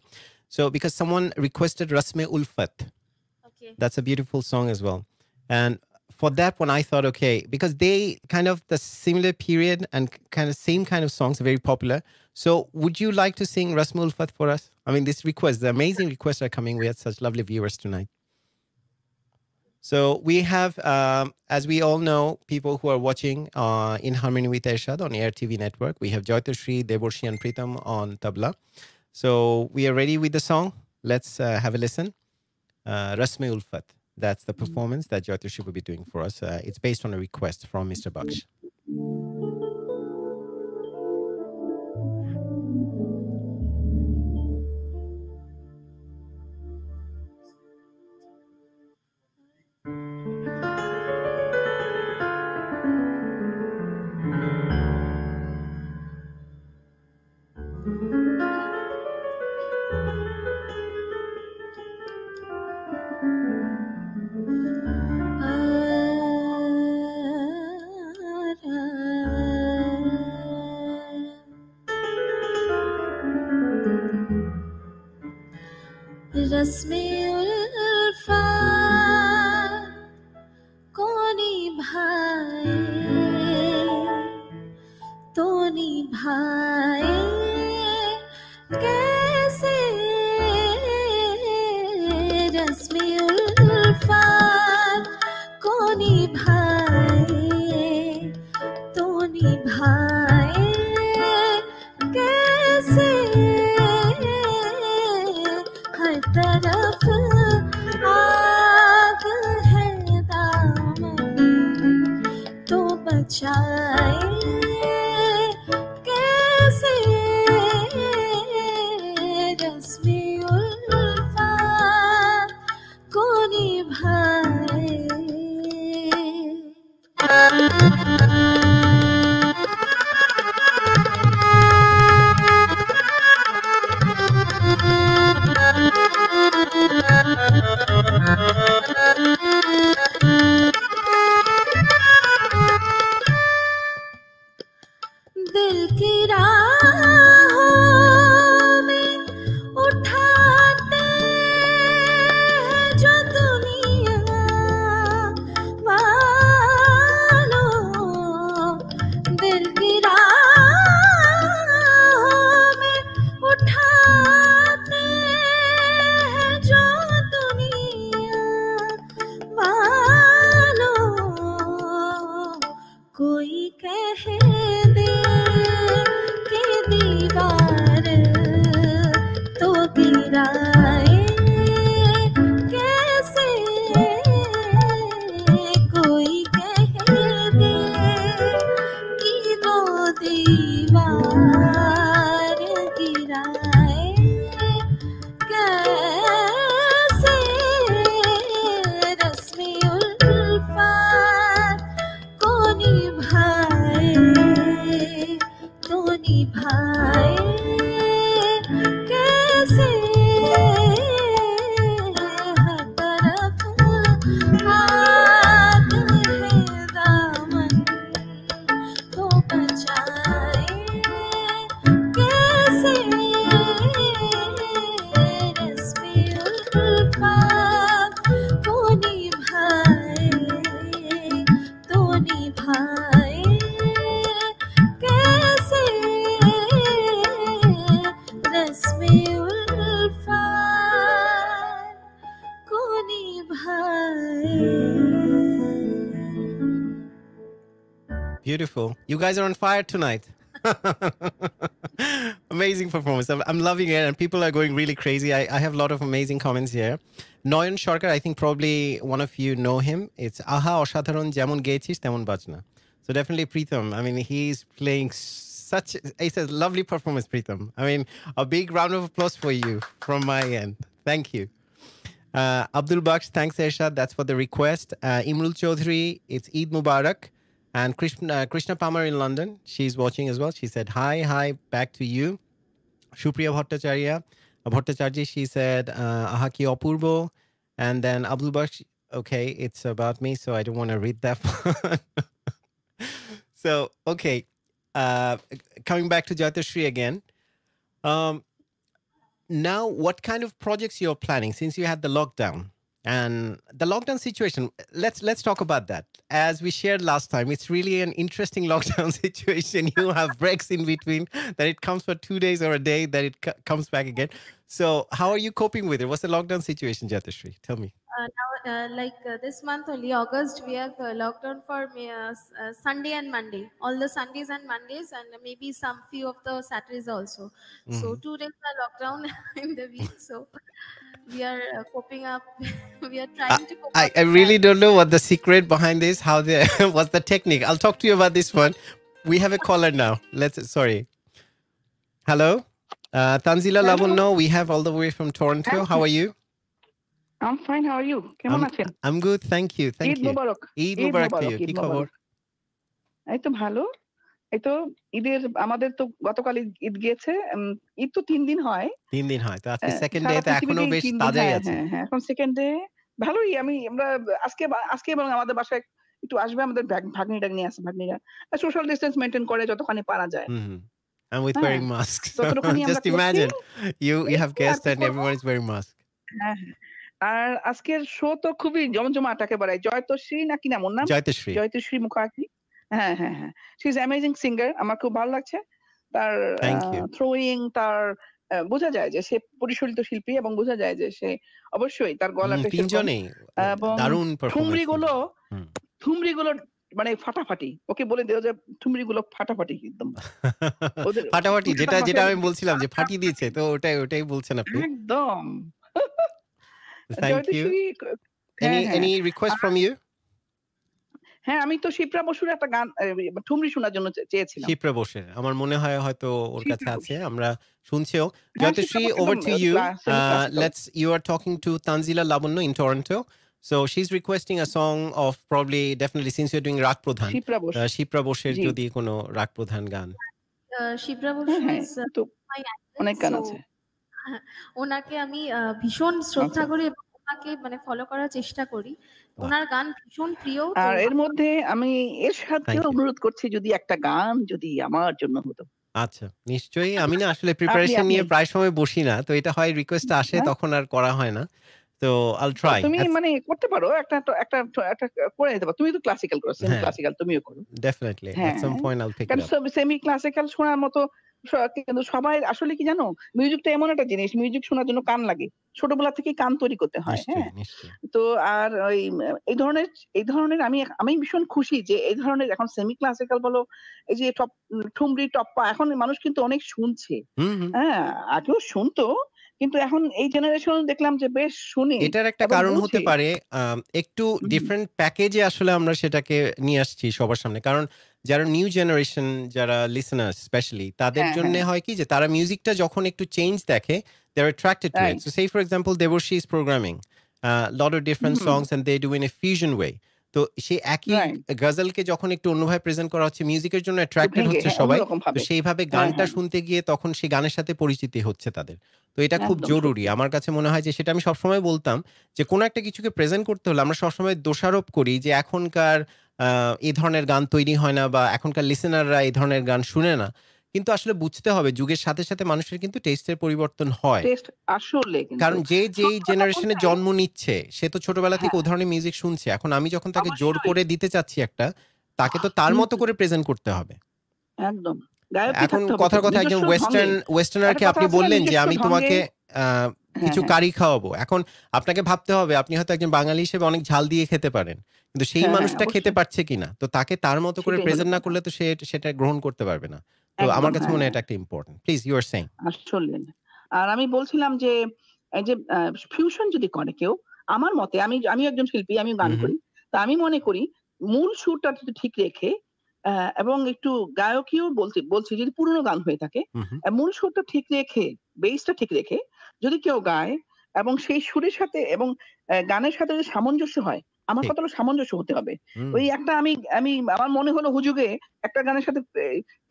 So because someone requested Rasme Ulfat. Okay. That's a beautiful song as well. And for that one, I thought, okay, because they kind of the similar period and kind of same kind of songs are very popular. So would you like to sing Rasme Ulfat for us? I mean, this request, the amazing requests are coming. We had such lovely viewers tonight. So we have, as we all know, people who are watching In Harmony with Ershad on Air TV network. We have JAITASHREE, DEBORSHEE and PRITAM on tabla. So we are ready with the song. Let's have a listen. Rasme Ulfat. That's the performance that JAITASHREE will be doing for us. It's based on a request from Mr. Baksh. रस्मे उल्फत को निभाए तो निभाए कैसे रस्मे उल्फत को निभाए तो निभाए कैसे हर तरफ आग है दामन तो बचाए कैसे रस्मे उल्फत को निभाए दिल की राहों में उठाते हैं जो दुनिया वालों दिल की राहों में उठाते हैं जो दुनिया वालों कोई कह दे कि दीवार तो गिराए कैसे कोई कह दे कि वो दीवार गिराए कैसे रस्मे उल्फत को निभाए तो निभाए कैसे हर तरफ आग है दामन तो बचाए कैसे रस्मे उल्फत को निभाए तो निभाए कैसे रस्मे उल्फत को निभाए Beautiful. You guys are on fire tonight. Amazing performance. I'm loving it, and people are going really crazy. I have a lot of amazing comments here. Noyan Sharkar, I think probably one of you know him. It's Aha Oshadharon Jemon Gechish Temon Bajna. So definitely Pritam. I mean, he's playing it's a lovely performance, Pritam. I mean, a big round of applause for you from my end. Thank you. Abdul Baksh, thanks Ershad. That's for the request. Imrul Chaudhary, it's Eid Mubarak. And Krishna Pamar in London, she's watching as well. She said, hi, back to you. Shupriya Bhattacharya, she said, aha ki apurbo. And then Abdul Baksh, okay, it's about me, so I don't want to read that one. So, okay, coming back to JAITASHREE again. Now, what kind of projects you're planning since you had the lockdown? And the lockdown situation, let's talk about that. As we shared last time, it's really an interesting lockdown situation. You have breaks in between, that it comes for 2 days or a day, that it comes back again. So how are you coping with it? What's the lockdown situation, JAITASHREE? Tell me. Now, this month only, August, we have lockdown for Sunday and Monday. All the Sundays and Mondays, and maybe some few of the Saturdays also. So 2 days are lockdown in the week. So we are coping up. We are trying to cope up. I really don't know what the secret behind this. What's the technique? I'll talk to you about this one. We have a caller now. Sorry. Hello, Tanzila Lavuno. We have all the way from Toronto. How are you? I'm fine. How are you? I'm good. Thank you. Eid Mubarak. Eid Mubarak to you. কি খবর? এই তো ভালো। এই তো ঈদের আমাদের তো গতকাল ঈদ গিয়েছে। ঈদ তো 3 দিন হয়। 3 দিন হয়। তো আজকে সেকেন্ড ডে তে এখনো বেশ তাজাই আছে। হ্যাঁ, এখন সেকেন্ড ডে ভালোই। আমরা আজকে এবং আমাদের বাসায় একটু আসবে আমাদের ভাগ্নিটা নিয়ে আসে। ভাগ্নিরা সোশ্যাল ডিসটেন্স মেইনটেইন করে যতখানি পারা যায়। And with wearing masks. Just imagine you have guests and everyone is wearing masks. হ্যাঁ, হ্যাঁ। আর আজকের শো তো খুবই জমজমাট একেবারে। জয়তশ্রী না কি নাম ওর নাম? জয়তশ্রী। জয়তশ্রী মুখার্জী। হ্যাঁ, হ্যাঁ, হ্যাঁ। She is amazing singer. আমার খুব ভালো লাগছে। তার থ্যাংক ইউ। থ্রোয়িং, তার বোঝা যায় যে সে পরিশীলিত শিল্পী এবং বোঝা যায় যে সে অবশ্যই তার গলাটা সেরকম। তিনজনেই এবং দারুণ পারফরম্যান্স। ঠুমরিগুলো মানে ফাটাফাটি। ওকে বলে দিও যে ঠুমরিগুলো ফাটাফাটি একদম। ওদের ফাটাফাটি, যেটা কলকাতার যেটা ভাষায় আমি বলছিলাম যে ফাটিয়ে দিয়েছে, তো ওটাই বলছেন আপনি। একদম। Thank you. জয়তশ্রী হ্যাঁ, হ্যাঁ। Any request from you? হ্যাঁ, আমি তো শিপ্রা বসুর একটা গান ঠুমরি শোনার জন্য চেয়েছিলাম। শিপ্রা বসের আমার মনে হয় হয়তো ওর কাছে শিপ্রা আছে, বসু। আমরা শুনছিও। হ্যাঁ, শিপ্রা Jyotishree, বসু over একদম to you. semi-classical. You are talking to Tanzila Labanno in Toronto. So she's requesting a song of probably, definitely, since you're doing Rag Pradhan, Shipra Basu. Shipra বসের জি। যদি কোনো রাগ প্রধান গান। শিপ্রা হ্যাঁ, বসু হ্যাঁ। ইজ তো মাই অনেক গান আইডল। আছে। ওনাকে আমি ভীষণ শ্রদ্ধা আচ্ছা। করি এবং ওনাকে মানে ফলো করার চেষ্টা করি। বাহ। ওনার গান ভীষণ প্রিয়। তো আর এর মধ্যে আমি এরশাদকে Thank you. অনুরোধ করছি যদি একটা গান যদি আমার জন্য হতো। আচ্ছা, নিশ্চয়ই। আমি না আসলে প্রিপারেশন নিয়ে প্রায় সময় বসি না, তো এটা হয় রিকোয়েস্ট আসে হ্যাঁ? তখন আর করা হয় না। তো I'll তো try. তুমি মানে করতে পারো একটা করে নিতে পারো। তুমি তো ক্লাসিক্যাল করো, সেমি হ্যাঁ, ক্লাসিক্যাল তুমিও করো। definitely. At হ্যাঁ, some point I'll pick it কারণ up. সেমি ক্লাসিক্যাল শোনার মতো কিন্তু সবাই আসলে কি জানো, মিউজিকটা এমন একটা জিনিস, মিউজিক শোনার জন্য কান লাগে। ছোটবেলা থেকেই কান তৈরি করতে হয়। হ্যাঁ? নিশ্চয়ই। তো আর ওই এই ধরনের আমি ভীষণ খুশি যে এই ধরনের এখন সেমি ক্লাসিক্যাল বলো, এই যে ঠুমরি, টপ্পা এখন মানুষ কিন্তু অনেক শুনছে। হুম, হুম। হ্যাঁ, আগেও শুনতো কিন্তু এখন এই জেনারেশন দেখলাম যে বেশ শুনে এটার একটা এবং কারণ হতে বোঝে। পারে একটু ডিফারেন্ট প্যাকেজে আসলে আমরা সেটাকে নিয়ে আসছি সবার সামনে। কারণ যারা নিউ জেনারেশন, যারা লিসেনার্স স্পেশালি, তাদের হ্যাঁ, জন্য হ্যাঁ, হয় কি যে তারা মিউজিকটা যখন একটু চেঞ্জ দেখে, they are attracted to it. Right. So say for example DEBORSHEE is programming lot of different songs and they do in a fusion way. তো সেই একই রাইট। গজলকে যখন একটু অন্যভাবে প্রেজেন্ট করা হচ্ছে, মিউজিকের জন্য অ্যাট্রাক্টেড ভেঙে হচ্ছে হ্যাঁ, সবাই। অন্যরকম তো ভাবে। সেইভাবে হ্যাঁ, গানটা হ্যাঁ, শুনতে গিয়ে তখন সেই গানের সাথে পরিচিতি হচ্ছে তাদের। তো এটা খুব একদম জরুরি। সত্যি। আমার কাছে মনে হয় যে সেটা আমি সবসময় বলতাম যে কোনো একটা কিছুকে প্রেজেন্ট করতে হলে আমরা সবসময় দোষারোপ করি যে এখনকার এই ধরনের গান তৈরি হয় না বা এখনকার লিসেনাররা এই ধরনের গান শুনে না। কিন্তু আসলে বুঝতে হবে যুগের সাথে, সাথে মানুষের কিন্তু টেস্টের পরিবর্তন হয়। টেস্ট আসলে কিন্তু কারণ যেই সত্যি কথা জেনারেশনে বলতে জন্ম নিচ্ছে সে তো ছোটবেলা থেকে হ্যাঁ, ও ধরনের মিউজিক শুনছে। এখন আমি যখন তাকে জোর অবশ্যই। করে দিতে চাচ্ছি একটা, তাকে তো তার হুম, মতো করে প্রেজেন্ট করতে হবে। একদম। গায়কই এখন থাকতে হবে তো। কথার কথা একজন নিজস্ব ঢঙে। একটা ওয়েস্টার্নারকে কথা আপনি আছে না বললেন যে নিজস্ব আমি ঢঙে তোমাকে হ্যাঁ, কিছু হ্যাঁ। কারি খাওয়াবো। এখন আপনাকে ভাবতে হবে আপনি হয়তো একজন বাঙালি হিসেবে অনেক ঝাল দিয়ে খেতে পারেন। কিন্তু সেই হ্যাঁ, হ্যাঁ, মানুষটা খেতে অবশ্যই। পারছে কিনা? তো তাকে তার মতো করে সেটাই হলো প্রেজেন্ট না কথা। করলে তো সে সেটা গ্রহণ করতে পারবে না। তো আমার একদম কাছে হ্যাঁ, মনে হয় হ্যাঁ। এটা একটা important. Please you are saying. আসলে। আর আমি বলছিলাম যে এই যে ফিউশন যদি করে কেউ, আমার মতে আমিও একজন শিল্পী, আমিও গান হুম, হুম। করি। তো আমি মনে করি মূল সুরটা যদি ঠিক রেখে এবং একটু গায়কীও বলছি যদি পুরোনো গান হয়ে থাকে, হুম, হুম। মূল সুরটা ঠিক রেখে, বেসটা ঠিক রেখে যদি কেউ গায় এবং সেই সুরের সাথে এবং গানের সাথে যদি সামঞ্জস্য হয়, আমার ঠিক। কথা হলো সামঞ্জস্য হতে হবে। হুম। ওই একটা আমি আমি আমার মনে হলো হুজুগে একটা গানের সাথে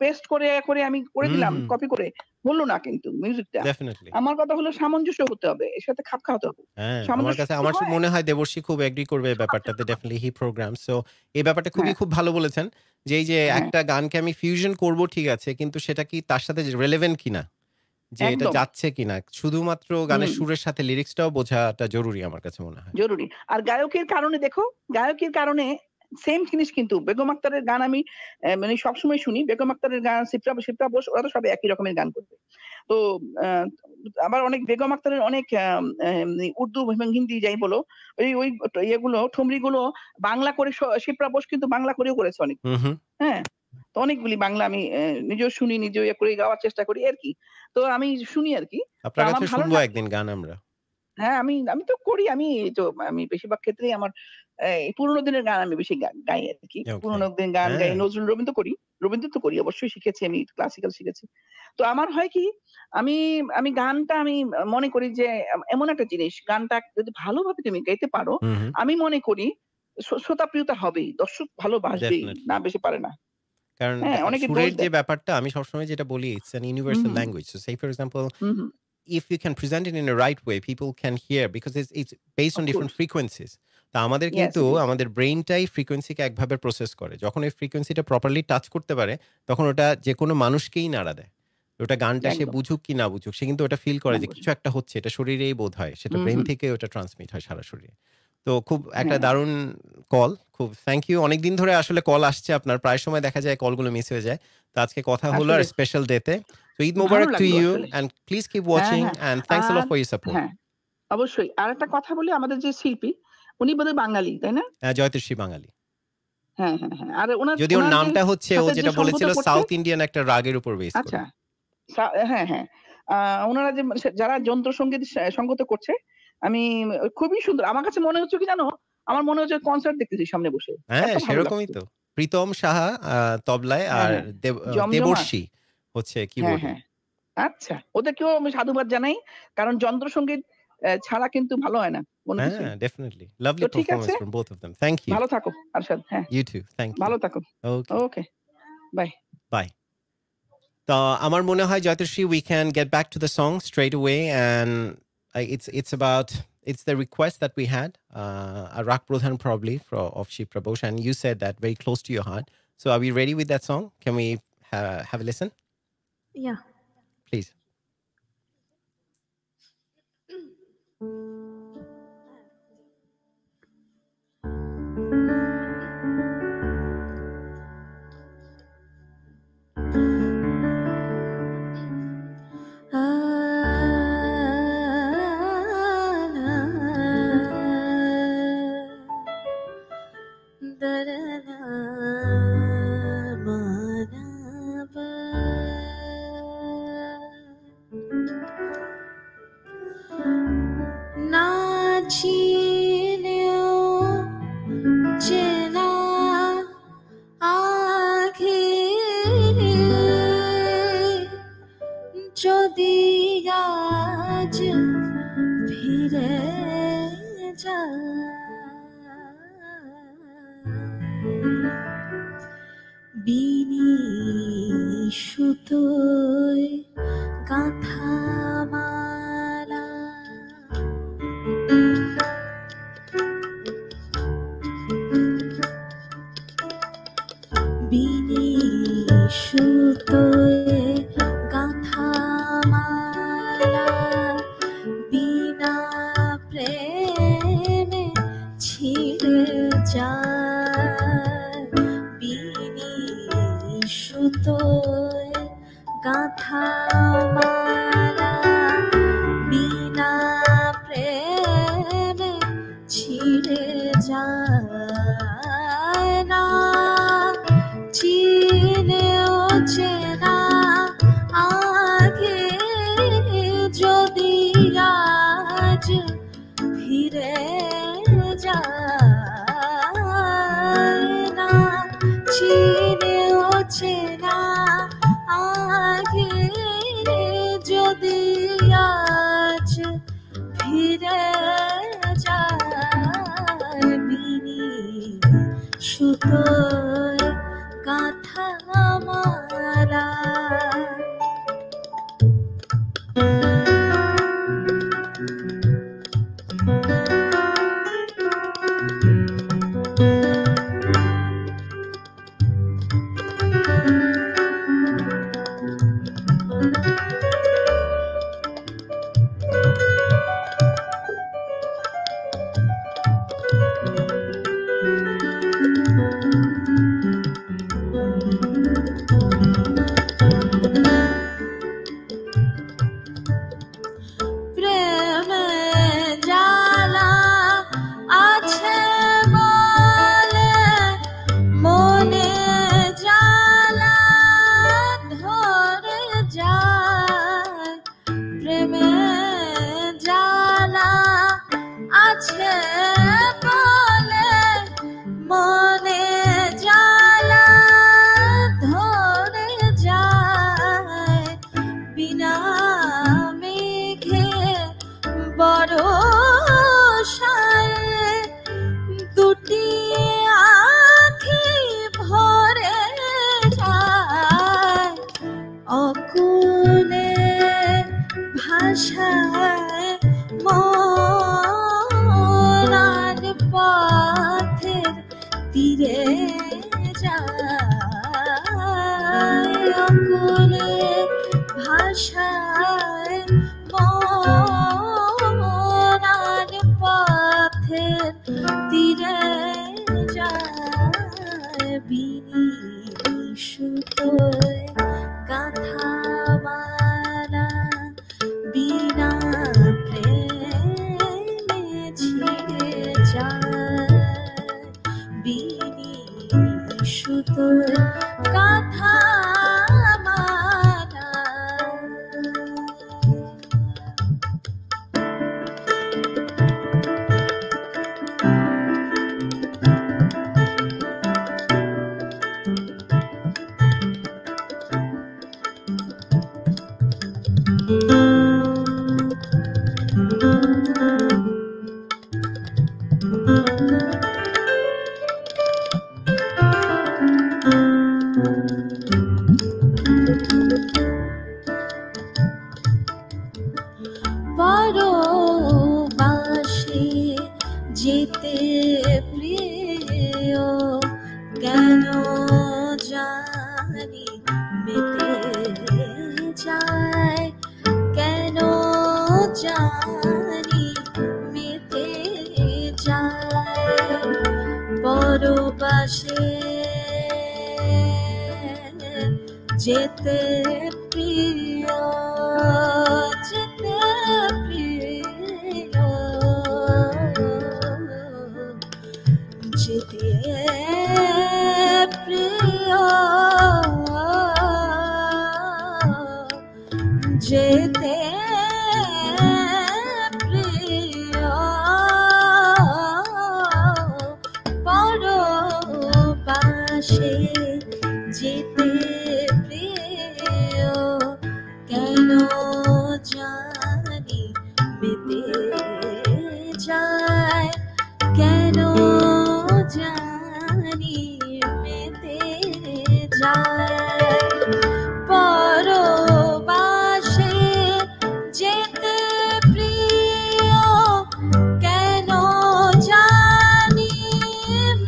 পেস্ট করে আমি করে হুম, দিলাম হুম। কপি করে। হলো না কিন্তু মিউজিকটা। ডেফিনিটলি। আমার কথা হলো সামঞ্জস্য হতে হবে। এর সাথে খাপ খাওয়াতে হবে। হ্যাঁ, সামঞ্জস্য যদি আমার হয় মনে হয় দেবর্ষী খুব এগ্রি করবে এই শোনার ব্যাপারটাতে। জন্য ভালো। ডেফিনিটলি হি প্রোগ্রাম। সো এই ব্যাপারটা হ্যাঁ, খুব ভালো বলেছেন। যে এই যে হ্যাঁ, একটা গানকে আমি ফিউশন করব ঠিক আছে, কিন্তু সেটা কি তার সাথে রেলেভেন্ট কিনা? যে এটা একদম। যাচ্ছে কিনা? শুধুমাত্র গানের হুম, সুরের সাথে লিরিক্সটাও বোঝাটা জরুরি আমার কাছে মনে হয়। জরুরি। আর গায়কের কারণে দেখো, গায়কের কারণে সেম জিনিস কিন্তু বেগম আক্তারের গান আমি মানে সবসময় শুনি। বেগম আক্তারের গান, শিপ্রা বোস ওরা তো সব একই রকমের গান করবে। তো আ আবার অনেক বেগম আক্তারের অনেক উর্দু এবং হিন্দি যাই বলো, ওই ইয়েগুলো ঠুমরিগুলো বাংলা করে শিপ্রা বোস কিন্তু বাংলা করেও করেছে অনেক। হুম, হুম। হ্যাঁ? তো অনেকগুলি বাংলা আমি নিজেও শুনি, নিজেও ইয়ে করে গাওয়ার চেষ্টা করি আরকি। তো আমি শুনি আরকি। তো আপনার আমার কাছে ভালো শুনবো লাগে। একদিন গান আমরা। হ্যাঁ, আমি তো করি। আমি বেশিরভাগ ক্ষেত্রেই আমার পুরোনো দিনের গান আমি বেশি গাই আরকি। ওকে। পুরোনো দিনের গান গাই। হ্যাঁ। নজরুল, রবীন্দ্র করি। রবীন্দ্র তো করি অবশ্যই শিখেছি আমি ক্লাসিক্যাল শিখেছি। তো আমার হয় কি আমি আমি গানটা আমি মনে করি যে এমন একটা জিনিস গানটা যদি ভালোভাবে তুমি গাইতে পারো, হুম, হুম। আমি মনে করি শ্রোতাপ্রিয়তা হবেই। দর্শক ভালোবাসবেই। ডেফিনিটলি। না বেশি পারে না। কারণ হ্যাঁ, অনেকে দোষ সুরের যে দেয়। ব্যাপারটা আমি সবসময় যেটা বলি, it's an hmm, universal hmm, language. So say for example hmm, hmm. if you can present it in a right way, people can hear because it's based on Of different course. frequencies. তা আমাদের Yes, কিন্তু it is. আমাদের ব্রেইনটাই ফ্রিকোয়েন্সিকে একভাবে process করে। যখন ওই ফ্রিকোয়েন্সিটা properly touch করতে পারে, তখন ওটা যেকোনো মানুষকেই নাড়া দেয়। তো ওটা গানটা সে একদম। বুঝুক কি না বুঝুক সে কিন্তু ওটা ফিল করে যে অবশ্যই। কিছু একটা হচ্ছে, এটা শরীরেই বোধ হয়, সেটা হুম, ব্রেন হুম। থেকে ওটা ট্রান্সমিট হয় সারা শরীরে। তো খুব একটা হ্যাঁ। দারুণ কল, খুব থ্যাংক ইউ। অনেকদিন ধরে আসলে কল আসছে আপনার, প্রায় সময় দেখা যায় কলগুলো মিস হয়ে যায়। তো আজকে কথা হলো আর আসলে স্পেশাল ডেতে। সো ঈদ ভালো মোবারক টু লাগলো ইউ আসলে। অ্যান্ড প্লিজ কিপ হ্যাঁ, ওয়াচিং হ্যাঁ। অ্যান্ড থ্যাংকস আ লট আর ফর ইউর সাপোর্ট। হ্যাঁ, অবশ্যই। আরেকটা কথা বলি, আমাদের যে শিল্পী উনি বোধহয় বাঙালি, তাই না? জয়তশ্রী বাঙালি। হ্যাঁ, হ্যাঁ, হ্যাঁ। আর যদি ওর উনার যে নামটা হচ্ছে ও সাথে যে যেটা বলেছিল সঙ্গত করছে সাউথ ইন্ডিয়ান একটা রাগের উপর বেস করে। আচ্ছা। হ্যাঁ, হ্যাঁ। উনারা যে যারা যন্ত্রসঙ্গীত সঙ্গত করছে, আমি খুবই সুন্দর। আমার কাছে মনে হচ্ছে কি জানো? আমার মনে হচ্ছে কনসার্ট দেখতেছি সামনে বসে। হ্যাঁ, এত ভালো সেরকমই লাগছে। তো। প্রীতম সাহা তবলায় হ্যাঁ, আর হ্যাঁ। জমজমা। দেবর্ষী হচ্ছে হ্যাঁ, কিবোর্ডে। হ্যাঁ। আচ্ছা। ওদেরকেও আমি সাধুবাদ জানাই। কারণ যন্ত্রসঙ্গীত ছাড়া কিন্তু ভালো হয় না কোনো কিছুই। হ্যাঁ, ডেফিনিটলি। লাভলি তো ঠিক আছে। Performance from both of them. Thank you. ভালো থাকো আরশাদ। হ্যাঁ, ইউ টু। Thank you. ভালো থাকো। Okay, okay. বাই। বাই। তো আমার মনে হয় জয়তশ্রী we can get back to the song straight away and it's about it's the request that we had a Rak Pradhan probably of Shipra Bosch, and you said that very close to your heart. So are we ready with that song? Can we have a listen? Yeah. Please. যদি আজ ফিরে বিনি সুতোয় গাঁথা মালা বিনি সুতোয় গাঁথা মালা বিনা প্রেমে ছিঁড়ে যায় বিনি সুতোয় গাঁথা মালা বিনা প্রেমে ছিঁড়ে যায় না চিনেও চেনা আগে যদি আজ ফিরে যায় না চিনেও চেনা আগে যদি আজ ফিরে যায় বিনি সুতোয় গাঁথা মালা প্রেমে জ্বালা আছে বলে মনে জ্বালা ধরে যায় প্রেমে জ্বালা আছে বলে মনে জ্বালা ধরে যায় বিনা মেঘে বরষায় দুটি আঁখি ভরে যায় অকুলে ভাষায় মনার পথের তীরে যায় অকুলে আশায় মনার পথের তীরে যায় বিনিশুতোয় গাঁথা মালা বিনা প্রেমে ছিঁড়ে যায় বিনিশুতোয় গাঁথা মালা। পরবাসে যেতে প্রিয় কেন জানি মেতে যায় কেন জানি মেতে যায় পরবাসে যেতে প্রিয় যেতে প্রিয় যেতে প্রিয় যেতে প্রিয় পরবাসে যেতে প্রিয় কেন জানি মেতে যায় কেন জানি মেতে যায় পরবাসে যেতে প্রিয় কেন জানি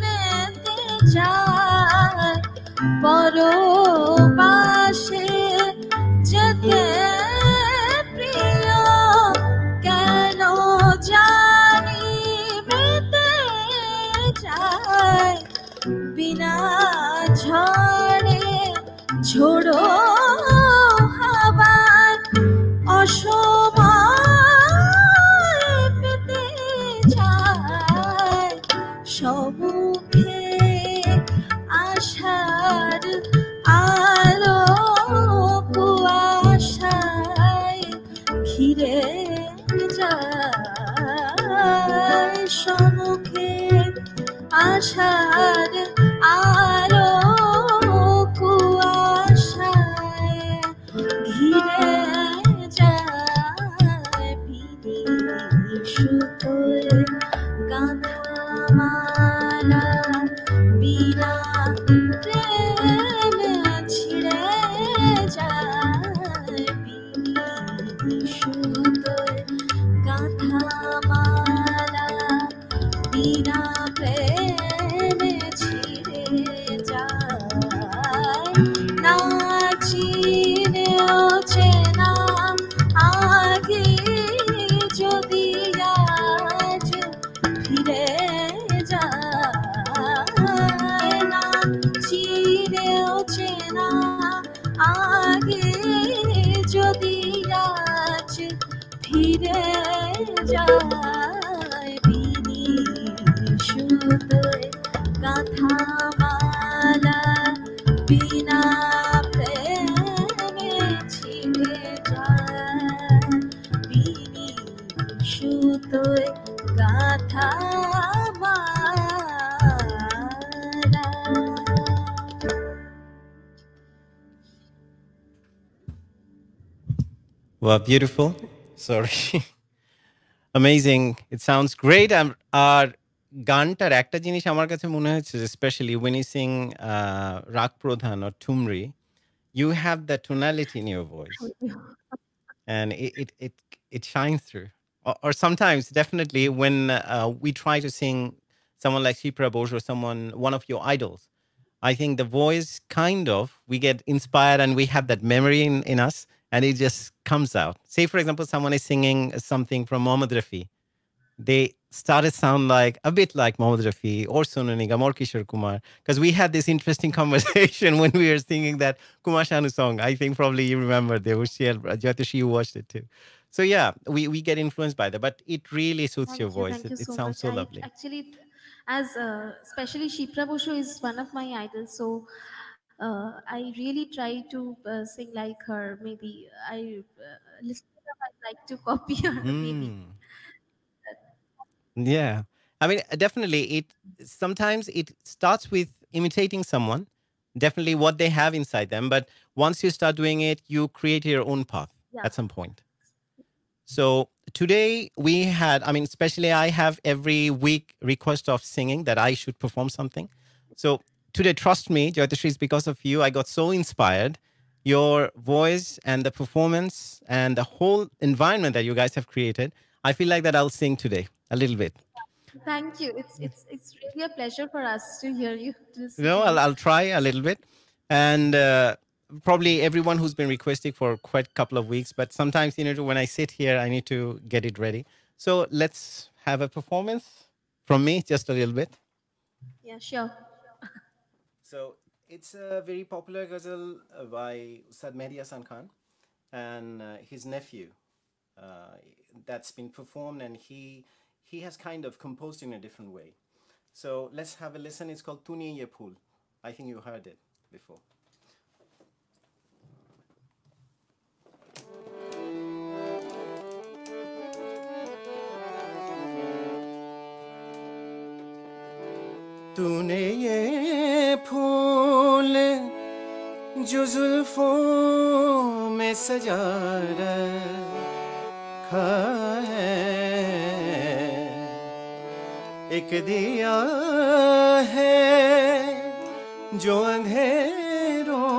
মেতে যায় পরবাসে যেতে প্রিয় কেন জানি মেতে যায় বিনা ঝড়ে ঝোড়ো হাওয়ার অসময় পেতে যায় সম্মুখে আশার আলো কুয়াশায় ঘিরে যায় সম্মুখে আশার আলো কুয়াশায় ঘিরে যায় বিনিশুতোয় গাঁথা মালা বিনা প্রেমে ছিঁড়ে যায় বিনিশুতোয় গাঁথা মালা বিনা প্রেমে ছিঁড়ে যায় না চিনেও চেনা আগে যদি আজ ফিরে যায় না চিনেও চেনা আগে যদি আজ ফিরে যায় বিনিশুতোয় গাঁথা মালা বিনা প্রেমে ছিঁড়ে যায় বিনিশুতোয় গাঁথা মালা। Wow, beautiful. Sorry. Amazing. It sounds great. আর গানটার একটা জিনিস আমার কাছে মনে হচ্ছে, especially when you sing রাগ প্রধান or ঠুমরি, you have that tonality in your voice. And it shines through. Or sometimes, definitely, when we try to sing someone like Shipra Bose or one of your idols, I think the voice we get inspired and we have that memory in us, and it just comes out. Say, for example, someone is singing something from Mohammed Rafi. They started sound like a bit like Mohammed Rafi or Sonu Nigam or Kishore Kumar, because we had this interesting conversation when we were singing that Kumar Sanu song. I think probably you remember, JAITASHREE, you watched it too. So yeah, we get influenced by that, but it really suits your voice. Thank you It so sounds much. so lovely. Actually, as especially Shipra Boshu is one of my idols, so I really try to sing like her. Maybe I listen to her, I like to copy her. Maybe. Yeah. I mean, definitely sometimes it starts with imitating someone, definitely what they have inside them. But once you start doing it, you create your own path at some point. So today we had, I mean, especially I have every week request of singing that I should perform something. So today, trust me, JAITASHREE, is because of you. I got so inspired. Your voice and the performance and the whole environment that you guys have created. I feel like that I'll sing today a little bit. Thank you. It's really a pleasure for us to hear you. I'll try a little bit, and probably everyone who's been requesting for quite a couple of weeks. But sometimes, when I sit here, I need to get it ready. So let's have a performance from me, just a little bit. Yeah, sure. So it's a very popular ghazal by Ustad Mehdi Hasan Khan and his nephew. That's been performed, and he has kind of composed in a different way. So let's have a listen. It's called Tuniye Ye Phool. I think you heard it before. तूने ये फूल जो जुल्फों में सजा रखा है, एक दिया है जो अंधेरों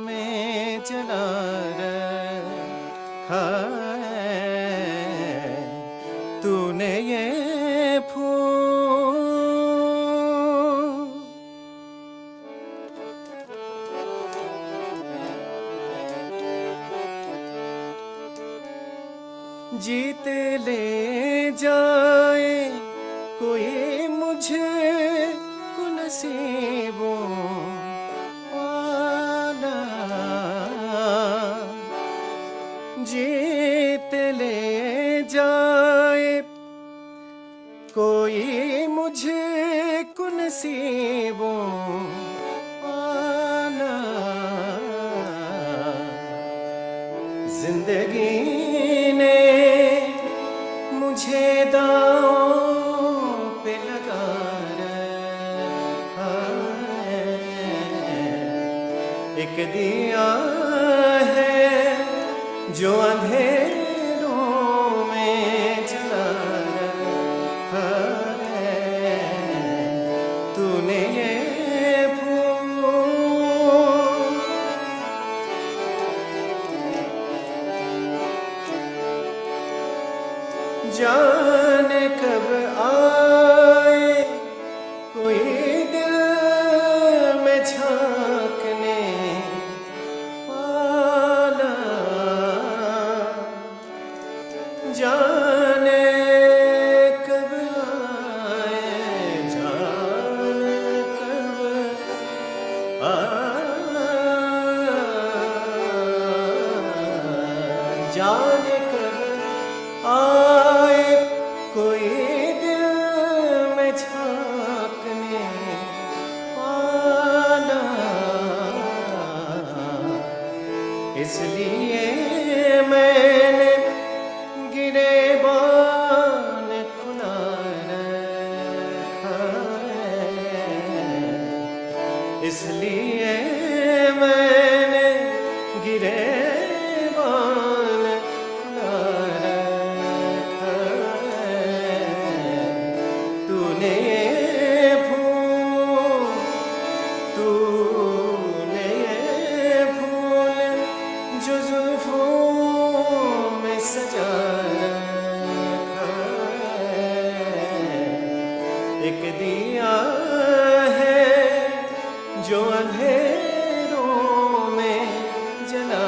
में जला रखा है, तूने ये जीते ले जाए कोई मुझे को नसीबों वाला, जीते ले जाए कोई मुझे को नसीबों वाला, जिंदगी मुझे दांव पे लगा रखा है, एक दिया है जो अंधेरों में जला रखा है, तूने ये जाने कब आए कोई दिल में झांकने वाला, जाने कब आए, जाने कब आए, जाने कब आए कोई दिल में झांकने वाला, इसलिए मैंने गिरेबान खुला रखा है, इसलिए मैंने गिरेबान खुला रखा है, तूने ये फूल जो जुल्फों में सजा रखा है, एक दिया है जो अंधेरों में जला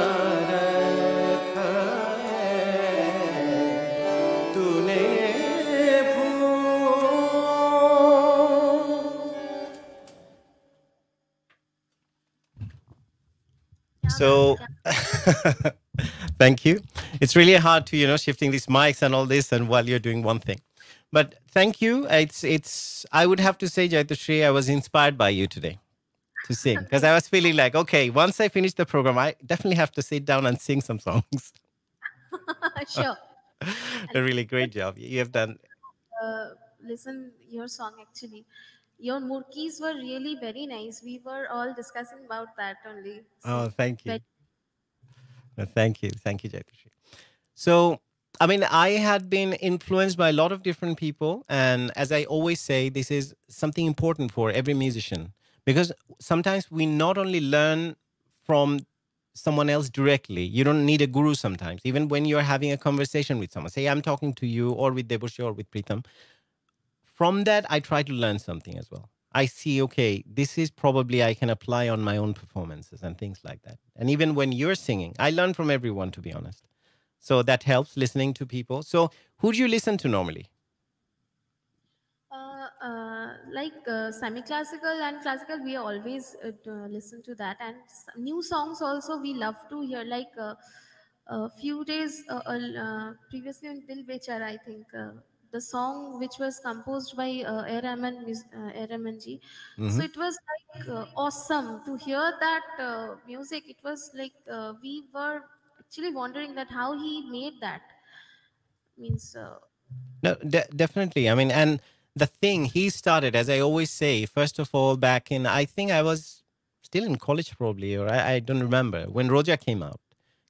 रखा So thank you. It's really hard to, shifting these mics and all this and while you're doing one thing. But thank you. It's I would have to say, Jaitashree, I was inspired by you today to sing because I was feeling like, okay, once I finish the program, I definitely have to sit down and sing some songs. Sure. A really great job. You have done. Listen your song actually. Your murkis were really very nice. We were all discussing about that only. Oh, So thank you. very Thank you. Thank you, Jaitashree. So, I mean, I had been influenced by a lot of different people. And as I always say, this is something important for every musician because sometimes we not only learn from someone else directly, you don't need a guru sometimes. Even when you're having a conversation with someone, say I'm talking to you or with Deborshe or with Pritam, from that, I try to learn something as well. I see, okay, this is probably I can apply on my own performances and things like that. And even when you're singing, I learn from everyone, to be honest. So that helps listening to people. So who do you listen to normally? Semi-classical and classical, we always listen to that, and new songs also we love to hear. Like a few days previously in Dil Bechara, I think the song which was composed by A. Rahman ji. So it was like awesome to hear that music. It was like we were actually wondering that how he made that. Means No, definitely. I mean, and the thing he started, as I always say, first of all, back in, I think I was still in college probably, or I don't remember, when Roja came out.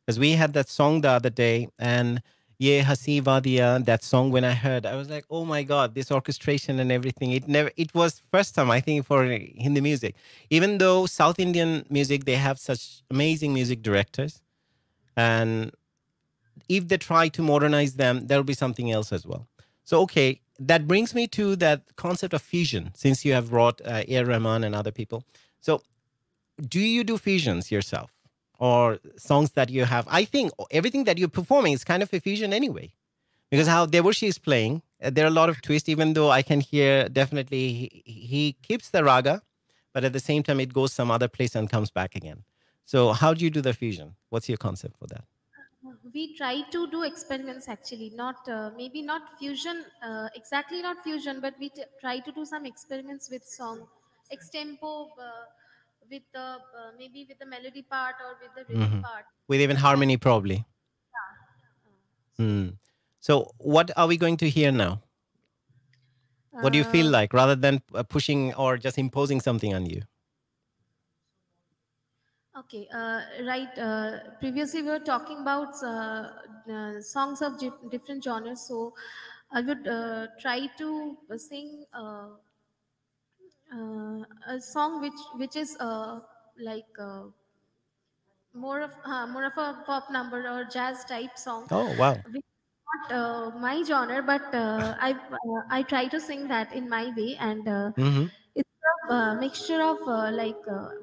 Because we had that song the other day, and Ye Hasi Vadia, that song when I heard, I was like, oh my God, this orchestration and everything. It was first time, I think, for Hindi music. Even though South Indian music, they have such amazing music directors. And if they try to modernize them, there'll be something else as well. So, okay, that brings me to that concept of fusion, since you have brought A. Rahman and other people. So, do you do fusions yourself or songs that you have? I think everything that you're performing is kind of a fusion anyway, because how Deborshee is playing, there are a lot of twists, even though I can hear definitely he keeps the raga, but at the same time, it goes some other place and comes back again. So, how do you do the fusion? What's your concept for that? we try to do experiments actually, not maybe not fusion, exactly not fusion, but we try to do some experiments with song, extempo, with the maybe with the melody part or with the rhythm part. With even We try, harmony, probably. Hmm. So, what are we going to hear now? What do you feel like rather than pushing or just imposing something on you? Okay, right. Previously, we were talking about songs of different genres. So, I would try to sing a song which is like more of a pop number or jazz type song. Oh, wow. Which is not my genre, but I try to sing that in my way, and it's a mixture of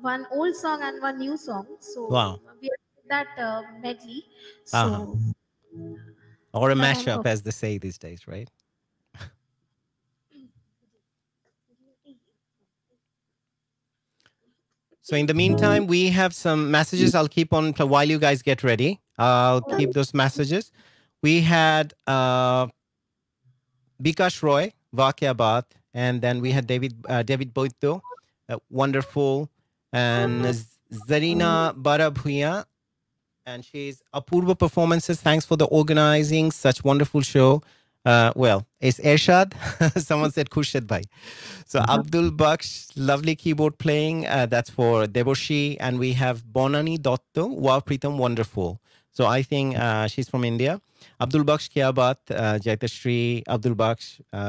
one old song and one new song. So Wow. we are doing that medley. Uh-huh. So Or a that I'm mashup, as they say these days, right? So in the meantime, we have some messages. I'll keep on while you guys get ready. I'll keep those messages. We had Bikash Roy, Vakya and then we had David Boito, wonderful, and Zarina Barabhuya, and she's Apurva Performances. Thanks for the organizing such wonderful show. Well, it's Ershad. Someone said Khurshid Bhai. So Abdul Baksh, lovely keyboard playing. That's for Deborsheee. And we have Bonani Dotto. Wow, Pritam, wonderful. So I think she's from India. Abdul বাক্স কেয়াবাত জয়তাশ্রী আব্দুল বাক্স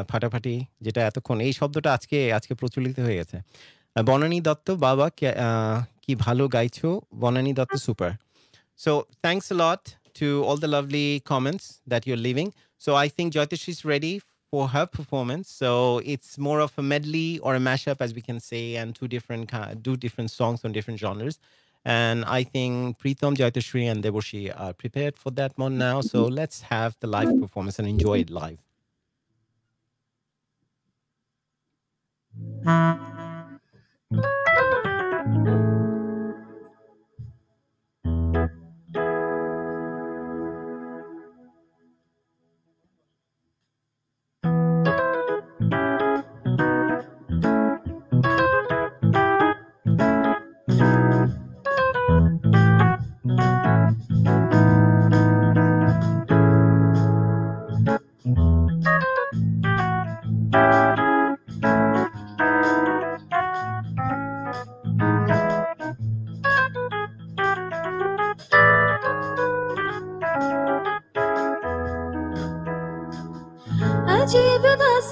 ফাটাফাটি যেটা এতক্ষণ এই শব্দটা আজকে আজকে প্রচলিত হয়ে গেছে বনানী দত্ত বাবা কি ভালো গাইছো Banani Dutta super So thanks a lot to all the lovely comments that you're leaving. So I think Jyotish is ready for her performance. So it's more of a medley or a mashup, as we can say, and do different songs on different genres. And I think Pritam, Jyotishree, and Deborsheee are prepared for that one now. So let's have the live performance and enjoy it live.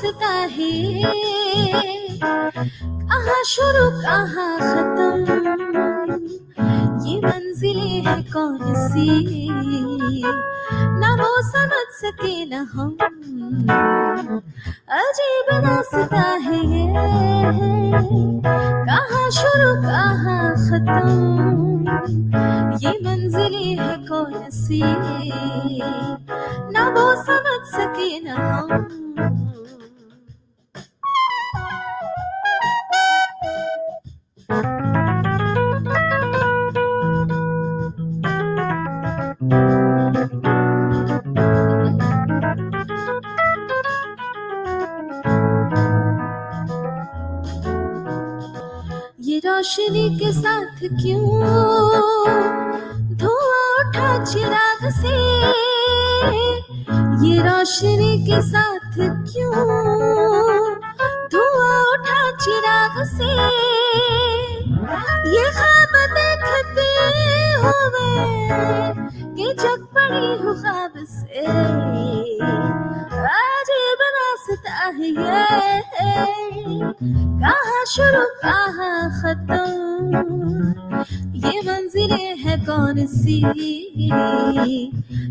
वास्ता है कहाँ शुरू कहाँ खत्म ये मंजिलें है कौन सी ना वो समझ सके न हम अजीब रास्ता है ये कहाँ शुरू कहाँ खत्म ये मंजिलें है कौन सी ना वो समझ सके न हम ये रोशनी के साथ क्यों धुआं उठा चिराग से ये रोशनी के साथ क्यों धुआं उठा चिराग से ये ख्वाब देखते हुए कि जग पड़ी हूँ ख्वाब से अजीब रास्ता है ये कहाँ शुरू कहाँ खत्म ये मंजिलें है कौन सी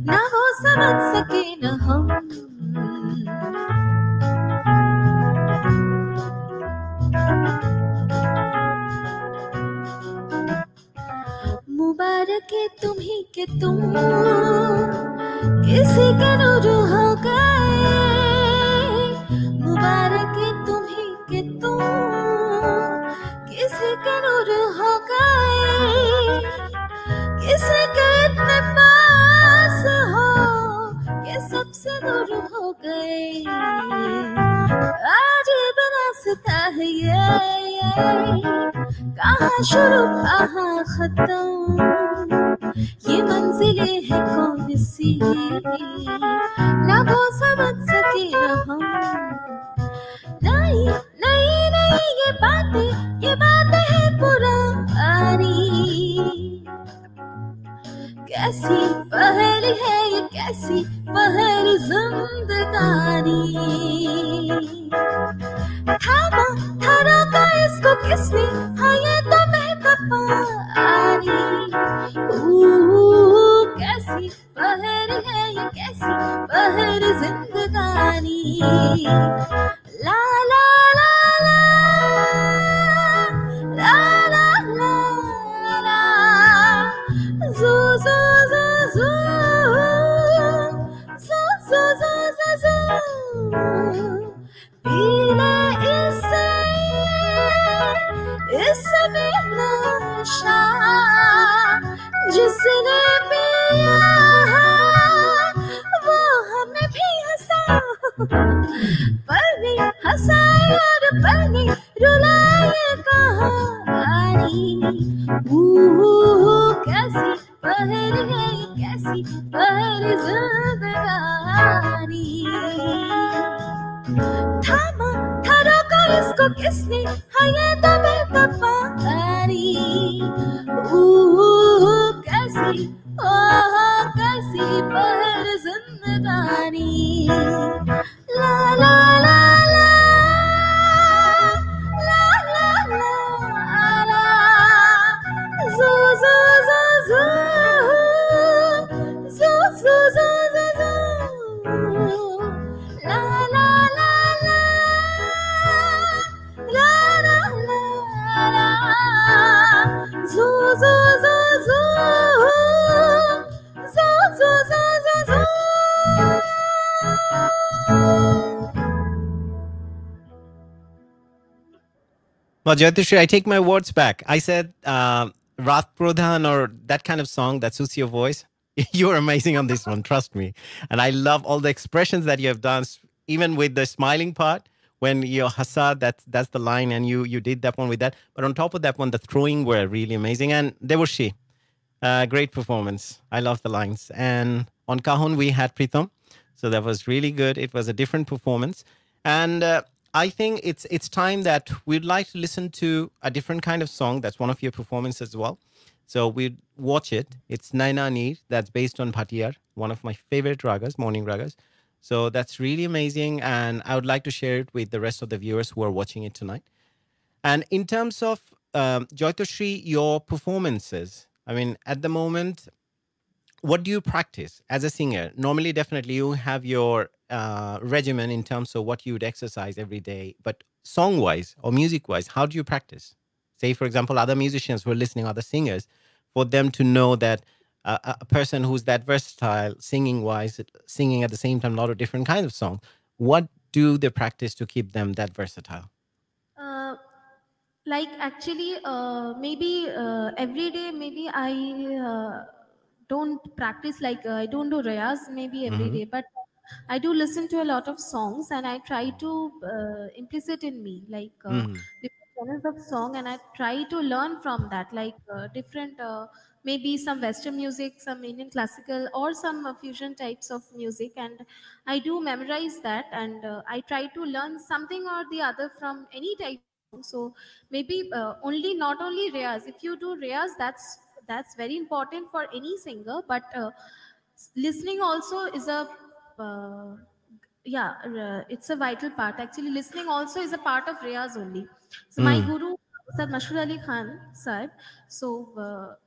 ना वो समझ सके न हम मुबारक है तुम्ही के तुम किसी के नूर हो गए मुबारक है तुम्ही के तुम किसी के नूर हो गए किसी के इतने पास हो कि सबसे दूर हो गए अजीब रास्ता है ये कहाँ शुरू कहाँ खत्म ये मंजिलें है कौन सी ना वो समझ सके न हम नहीं नहीं नहीं ये बातें है पुरानी कैसी पहेली है ये कैसी पहेली जिंदगानी थामा थारा का इसको किसने हाँ ये तो बहता पानी कैसी पहेली है ये कैसी पहेली जिंदगानी ला ला ला ला ला ला ला ला zo zo zo zo zo zo zo zo zo पीले इससे मिलना जिसने पिया वो हमें भी हंसा पर भी हंसाए और पर भी रुलाए कहानी कैसी पहेली है ये कैसी पहेली जिंदगानी थामा थारा का इसको किसने हाँ ये तो बहता पानी कैसी कैसी पहेली जिंदगानी ला ला ला ला ला ला ला ला zo zo zo zo zo zo zo zo zo la la la la la la la la zo zo zo zo zo zo zo zo zo Well, JAITASHREE, I take my words back. I said Rath Prodhan or that kind of song that suits your voice. You're amazing on this one, trust me. And I love all the expressions that you have done, even with the smiling part. When you're Hassad, that's the line, and you did that one with that. But on top of that one, the throwing were really amazing. And DEBORSHEE, great performance. I love the lines. And on CAJON, we had PRITAM. So that was really good. It was a different performance. And I think it's time that we'd like to listen to a different kind of song. That's one of your performances as well. So we'd watch it. It's Naina Neer. That's based on Bhatiyar, one of my favorite ragas, morning ragas. So that's really amazing. And I would like to share it with the rest of the viewers who are watching it tonight. And in terms of JAITASHREE, your performances, I mean, at the moment, what do you practice as a singer? Normally, definitely, you have your regimen in terms of what you would exercise every day. But song-wise or music-wise, how do you practice? Say, for example, other musicians who are listening, other singers, for them to know that a person who's that versatile, singing-wise, singing at the same time a lot of different kinds of songs, what do they practice to keep them that versatile? Like actually, maybe every day, maybe I don't practice like I don't do rayas maybe every day, but I do listen to a lot of songs and I try to implicit in me like different genres of song, and I try to learn from that, like different maybe some Western music, some Indian classical, or some fusion types of music, and I do memorize that, and I try to learn something or the other from any type. So maybe only not only riyaz. If you do riyaz, that's very important for any singer. But listening also is a it's a vital part. Actually, listening also is a part of riyaz only. So my guru, Sir Mashhur Ali Khan sir. So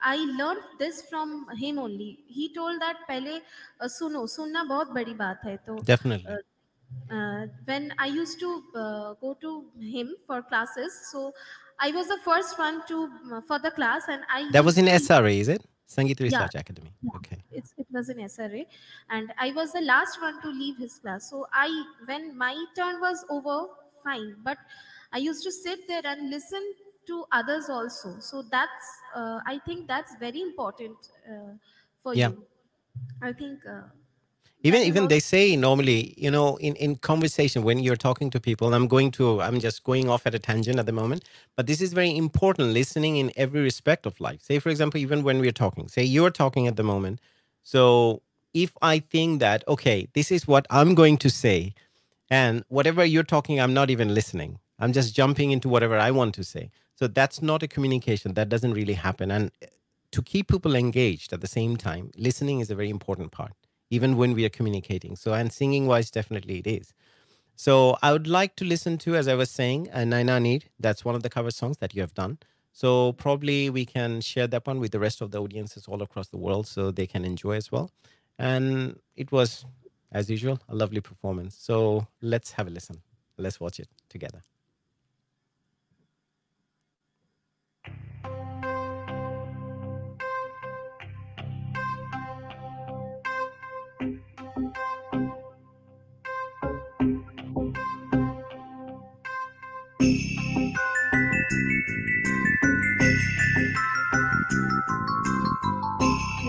I learned this from him only. He told that पहले सुनो, सुनना बहुत बड़ी बात है. तो Definitely. when I used to go to him for classes, so I was the first one to for the class, and That was in used to, SRA, is it? Sangeet yeah, Research Academy. yeah, Okay. it was in SRA, and I was the last one to leave his class. So when my turn was over, fine, but I used to sit there and listen to others also. So that's I think that's very important for Yeah. you. I think. Even they say normally, you know, in conversation when you're talking to people, I'm just going off at a tangent at the moment, but this is very important, listening in every respect of life. Say, for example, even when we're talking, say you're talking at the moment. So if I think that, okay, this is what I'm going to say, and whatever you're talking, I'm not even listening. I'm just jumping into whatever I want to say. So that's not a communication. That doesn't really happen. And to keep people engaged at the same time, listening is a very important part, even when we are communicating. So, and singing wise, definitely it is. So I would like to listen to, as I was saying, Naina Need. That's one of the cover songs that you have done. So probably we can share that one with the rest of the audiences all across the world so they can enjoy as well. And it was, as usual, a lovely performance. So let's have a listen. Let's watch it together.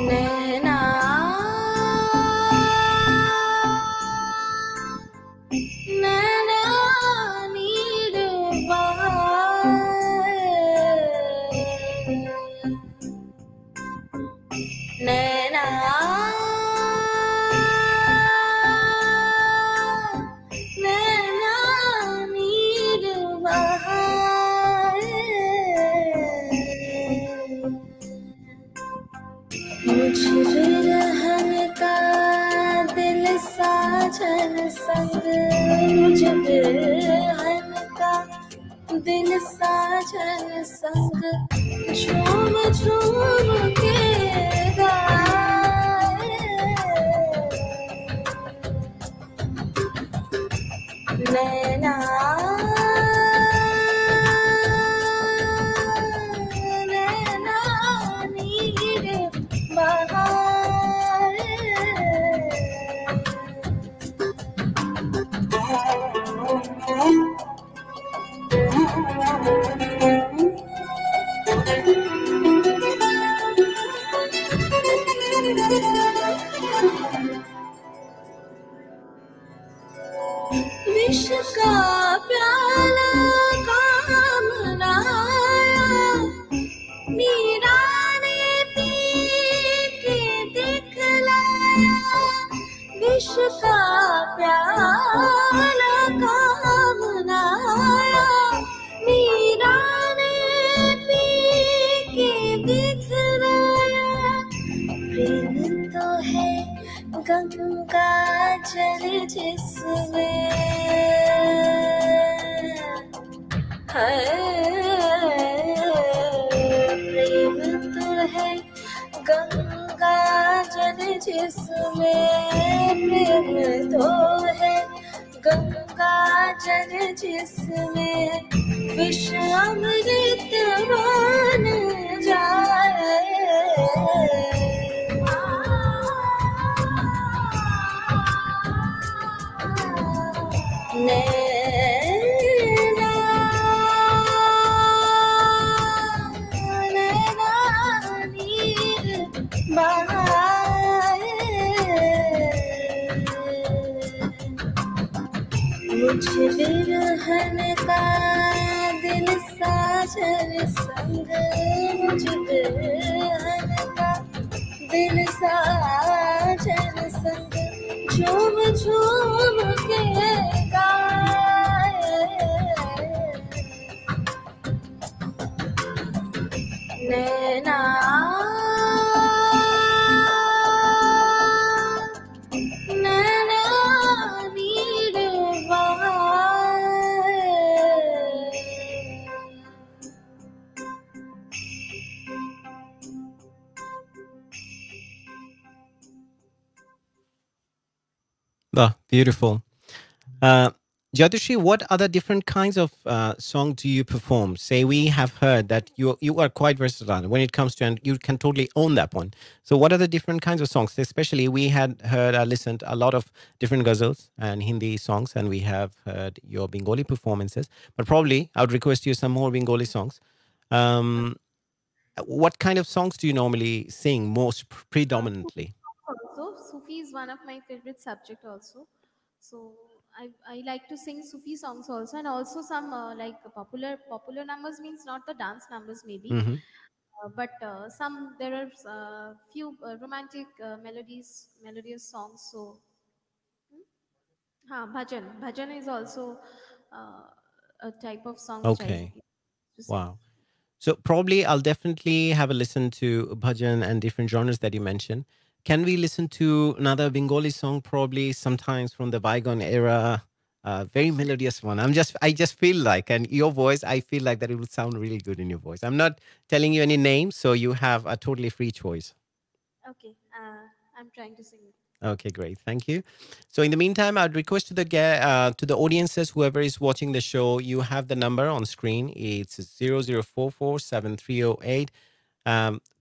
नैना नैना नीर बहाए, नैना नैना नीर बहाए, मुझ बिरहन का दिल साजन संग, मुझ बिरहन का दिल साजन संग झूम झूम के गाए, नैना नैना नीर बहाए। विष का प्याला काम न आया, मीरा ने पी के दिखलाया, विष का प्याला काम न आया, मीरा ने पी के दिखलाया, प्रेम तो है गंगा जल जिसमें है प्रेम तो है गंगा जल जिसमें प्रेम तो है गंगा जल जिसमें विष अमृत बन जाए नैना नैना नीर बहाए मुझ बिरहन का दिल साजन संग मुझ बिरहन का दिल साजन संग झूम झूम के गाए नैना नैना नीर बहाए Wow, beautiful. Jyotishree, what other different kinds of song do you perform? Say we have heard that you are quite versatile when it comes to, and you can totally own that one. So what are the different kinds of songs? Especially we had heard, listened a lot of different ghazals and Hindi songs, and we have heard your Bengali performances. But probably I would request you some more Bengali songs. What kind of songs do you normally sing most predominantly? Also, Sufi is one of my favorite subject also. So I like to sing Sufi songs also, and also some like popular numbers means not the dance numbers maybe, Mhm. but some there are few romantic melodious songs. So bhajan is also a type of song which I Okay. used to sing. Wow. So probably I'll definitely have a listen to bhajan and different genres that you mentioned. Can we listen to another Bengali song, probably sometimes from the bygone era? Very melodious one. I just feel like, and your voice, I feel like that it would sound really good in your voice. I'm not telling you any names, so you have a totally free choice. Okay, I'm trying to sing it. Okay, great. Thank you. So in the meantime, I'd request to the audiences, whoever is watching the show, you have the number on screen. It's 00447308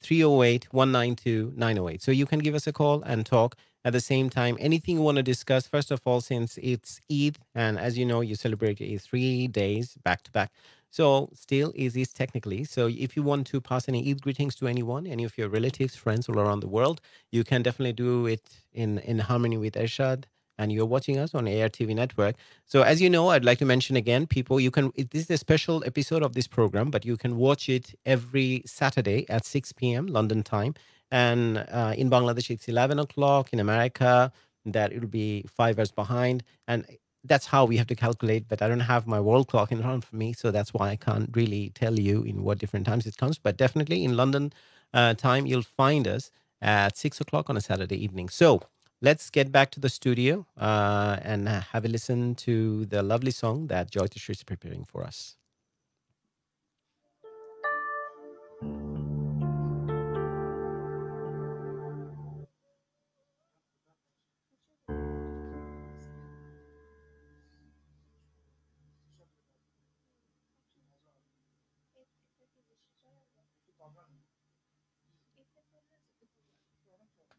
308 192 So you can give us a call and talk at the same time. Anything you want to discuss, first of all, since it's Eid, and as you know, you celebrate Eid 3 days back to back. So still is technically. So if you want to pass any Eid greetings to anyone, any of your relatives, friends all around the world, you can definitely do it in harmony with Ershad. And you're watching us on ARTV Network. So as you know, I'd like to mention again, people, this is a special episode of this program, but you can watch it every Saturday at 6 p.m. London time. And in Bangladesh, it's 11 o'clock. In America, that it'll be 5 hours behind. And that's how we have to calculate, but I don't have my world clock in front of me. So that's why I can't really tell you in what different times it comes. But definitely in London time, you'll find us at 6 o'clock on a Saturday evening. So let's get back to the studio and have a listen to the lovely song that JOYDIP is preparing for us.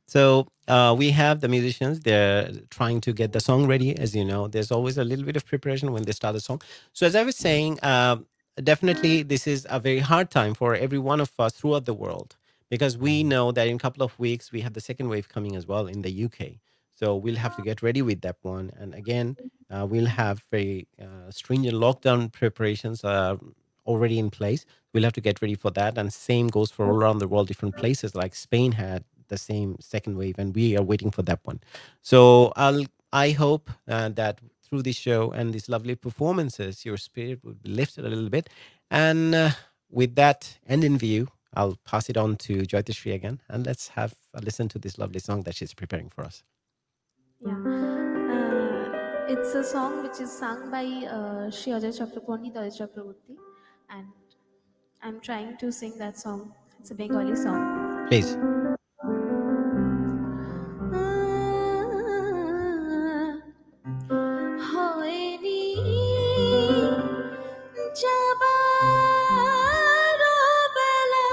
So we have the musicians. They're trying to get the song ready. As you know, there's always a little bit of preparation when they start a song. So as I was saying, definitely this is a very hard time for every one of us throughout the world, because we know that in a couple of weeks we have the second wave coming as well in the UK. So we'll have to get ready with that one. And again, we'll have very stringent lockdown preparations already in place. We'll have to get ready for that. And same goes for all around the world. Different places like Spain had the same second wave, and we are waiting for that one. So I hope that through this show and these lovely performances, your spirit will be lifted a little bit. And with that end in view, I'll pass it on to JOYDIP again, and let's have a listen to this lovely song that she's preparing for us. It's a song which is sung by Shri Ajay Chakraborty, and I'm trying to sing that song. It's a Bengali song. Please. হয়নি যাবার বেলা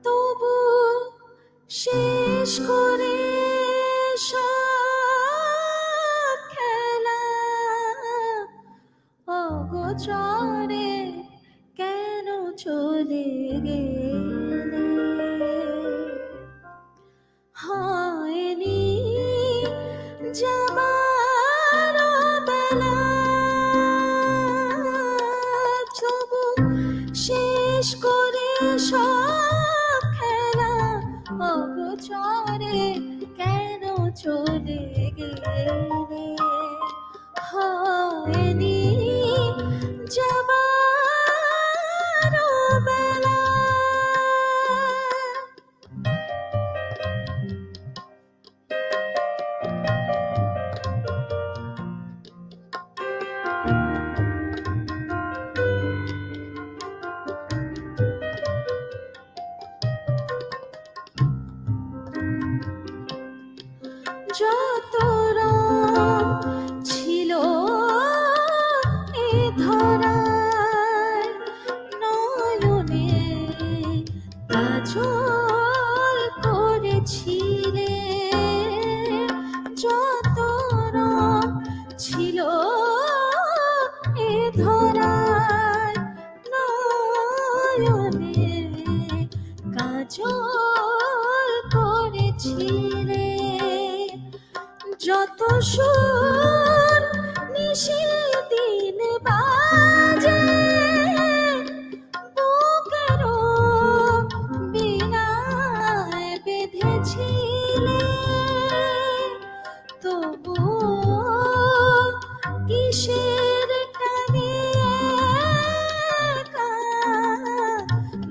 তবু শেষ করে সব খেলা অগোচরে কেন চলে গেলে হয়নি যাবার বেলা তবু শেষ করে সব খেলা অগোচরে কেন চলে গেলে হয়নি যাবার বেলা যত রং ছিল এ ধরায় নয়নে কাজল করেছিলে যত রং ছিল এ ধরায় নয়নে কাজল করেছিলে যত সুর নিশিদিন বাজে বুকেরও বীণায় বেঁধেছিলে তবু কিসের টানে একা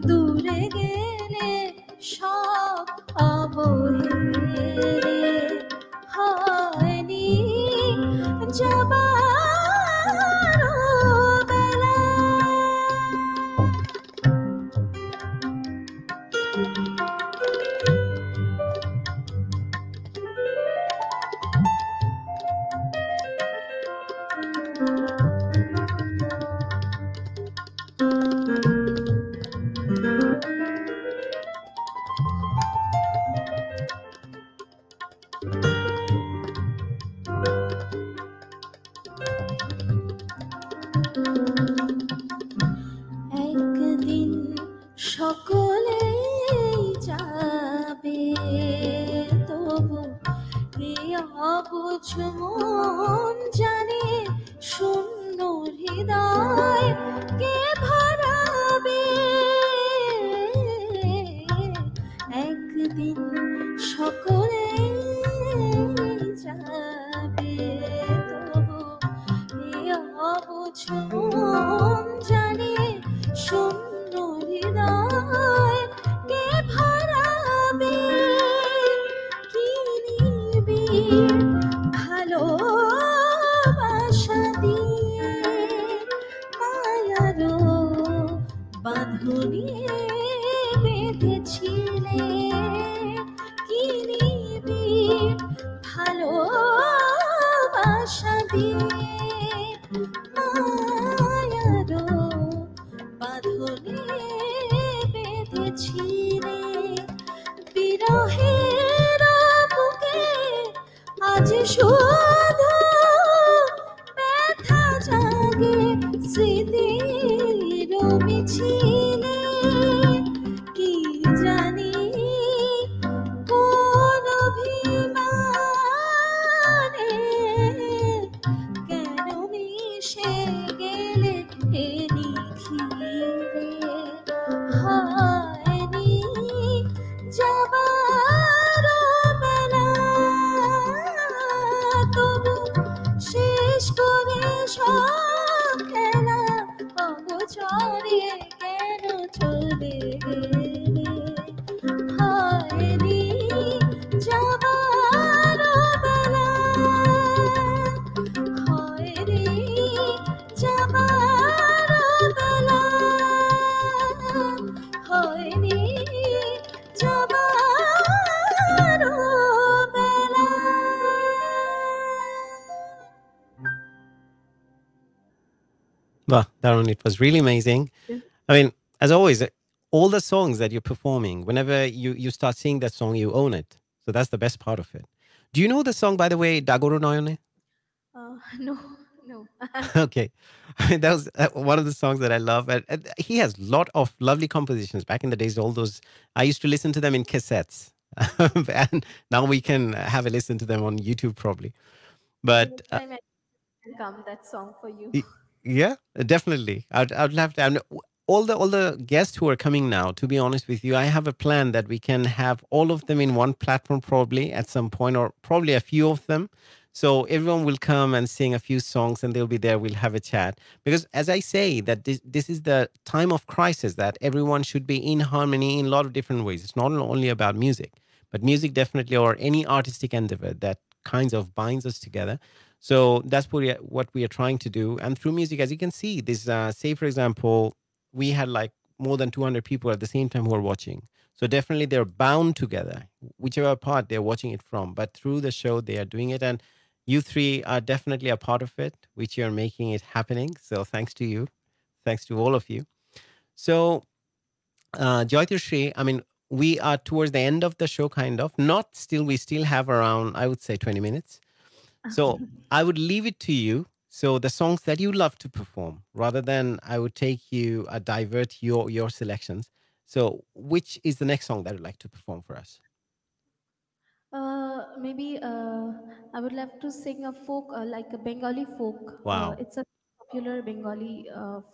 দূরে গেলে সব অবহেলে হয়নি যাবার বেলা একদিন সকলে যাবে তবু এই অবুঝ মন জানে শূন্য হৃদয় কে ভরাবে একদিন সকলে যাবে তবু এই অবুঝ মন জানে শূন্য হৃদয় কে ভরাবে কি নিবিড় ভালোবাসা দিয়ে মায়ারও বাঁধনে বেঁধেছিলে কি নিবিড় ভালোবাসা দিয়ে মায়ারও বাঁধনে বেঁধেছিলে বিরহের বুকে আজ শুধু ব্যথা জাগে স্মৃতির মিছিলে কি জানি কোন অভিমানে কেন মিশে গেলে এ নিখিলে হয়নি যাবার বেলা তবু শেষ করে সব খেলা অগোচরে কেন চলে গেলে হয়নি যাবার Well, Darun, it was really amazing. I mean, as always, all the songs that you're performing, whenever you start singing that song, you own it. So that's the best part of it. Do you know the song, by the way, Dagoro Noyone? No, no. Okay. I mean, that was one of the songs that I love. And he has a lot of lovely compositions. Back in the days, all those, I used to listen to them in cassettes. And now we can have a listen to them on YouTube probably. But Next time I can come that song for you. yeah, definitely. I'd love to. And all the guests who are coming now, to be honest with you, I have a plan that we can have all of them in one platform probably at some point, or probably a few of them. So everyone will come and sing a few songs and they'll be there. We'll have a chat. Because as I say, that this is the time of crisis, that everyone should be in harmony in a lot of different ways. It's not only about music, but music definitely, or any artistic endeavor that kinds of binds us together. So that's what we are trying to do. And through music, as you can see, this, say, for example, we had like more than 200 people at the same time who are watching. So definitely they're bound together, whichever part they're watching it from. But through the show, they are doing it. And you three are definitely a part of it, which you're making it happening. So thanks to you. Thanks to all of you. So, JAITASHREE, I mean, we are towards the end of the show, kind of. Not still, we still have around, I would say, 20 minutes. So I would leave it to you. So the songs that you love to perform, rather than I would take you, divert your selections. So which is the next song that you'd like to perform for us? Maybe I would love to sing a folk, like a Bengali folk. Wow. It's a popular Bengali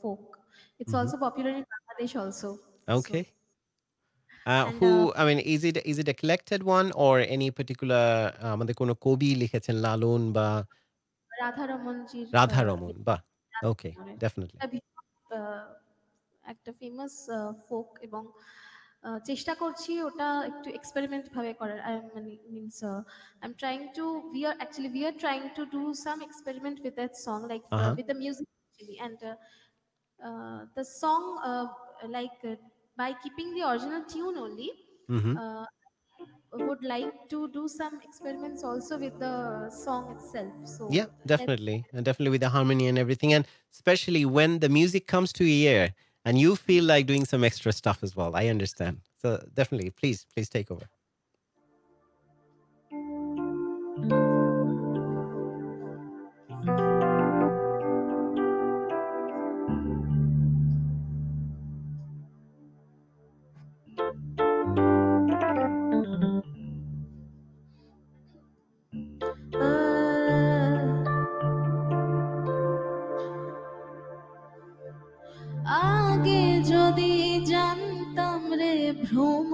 folk. It's also popular in Bangladesh also. Okay. And, Who, I mean, is it a collected one, or any particular আমাদের কোনো কবি লিখেছেন লালন বা Radha Ramanjiর Radha Raman বা ওকে definitely একটা famous folk, এবং চেষ্টা করছি ওটা একটু এক্সপেরিমেন্ট ভাবে করার। মানে means I am trying to we are trying to do some experiment with that song, like with the music actually, and the song like by keeping the original tune only, would like to do some experiments also with the song itself. So yeah, definitely, and definitely with the harmony and everything, and especially when the music comes to your ear and you feel like doing some extra stuff as well. I understand. So definitely, please take over. আগে যদি জানতাম রে ভ্রম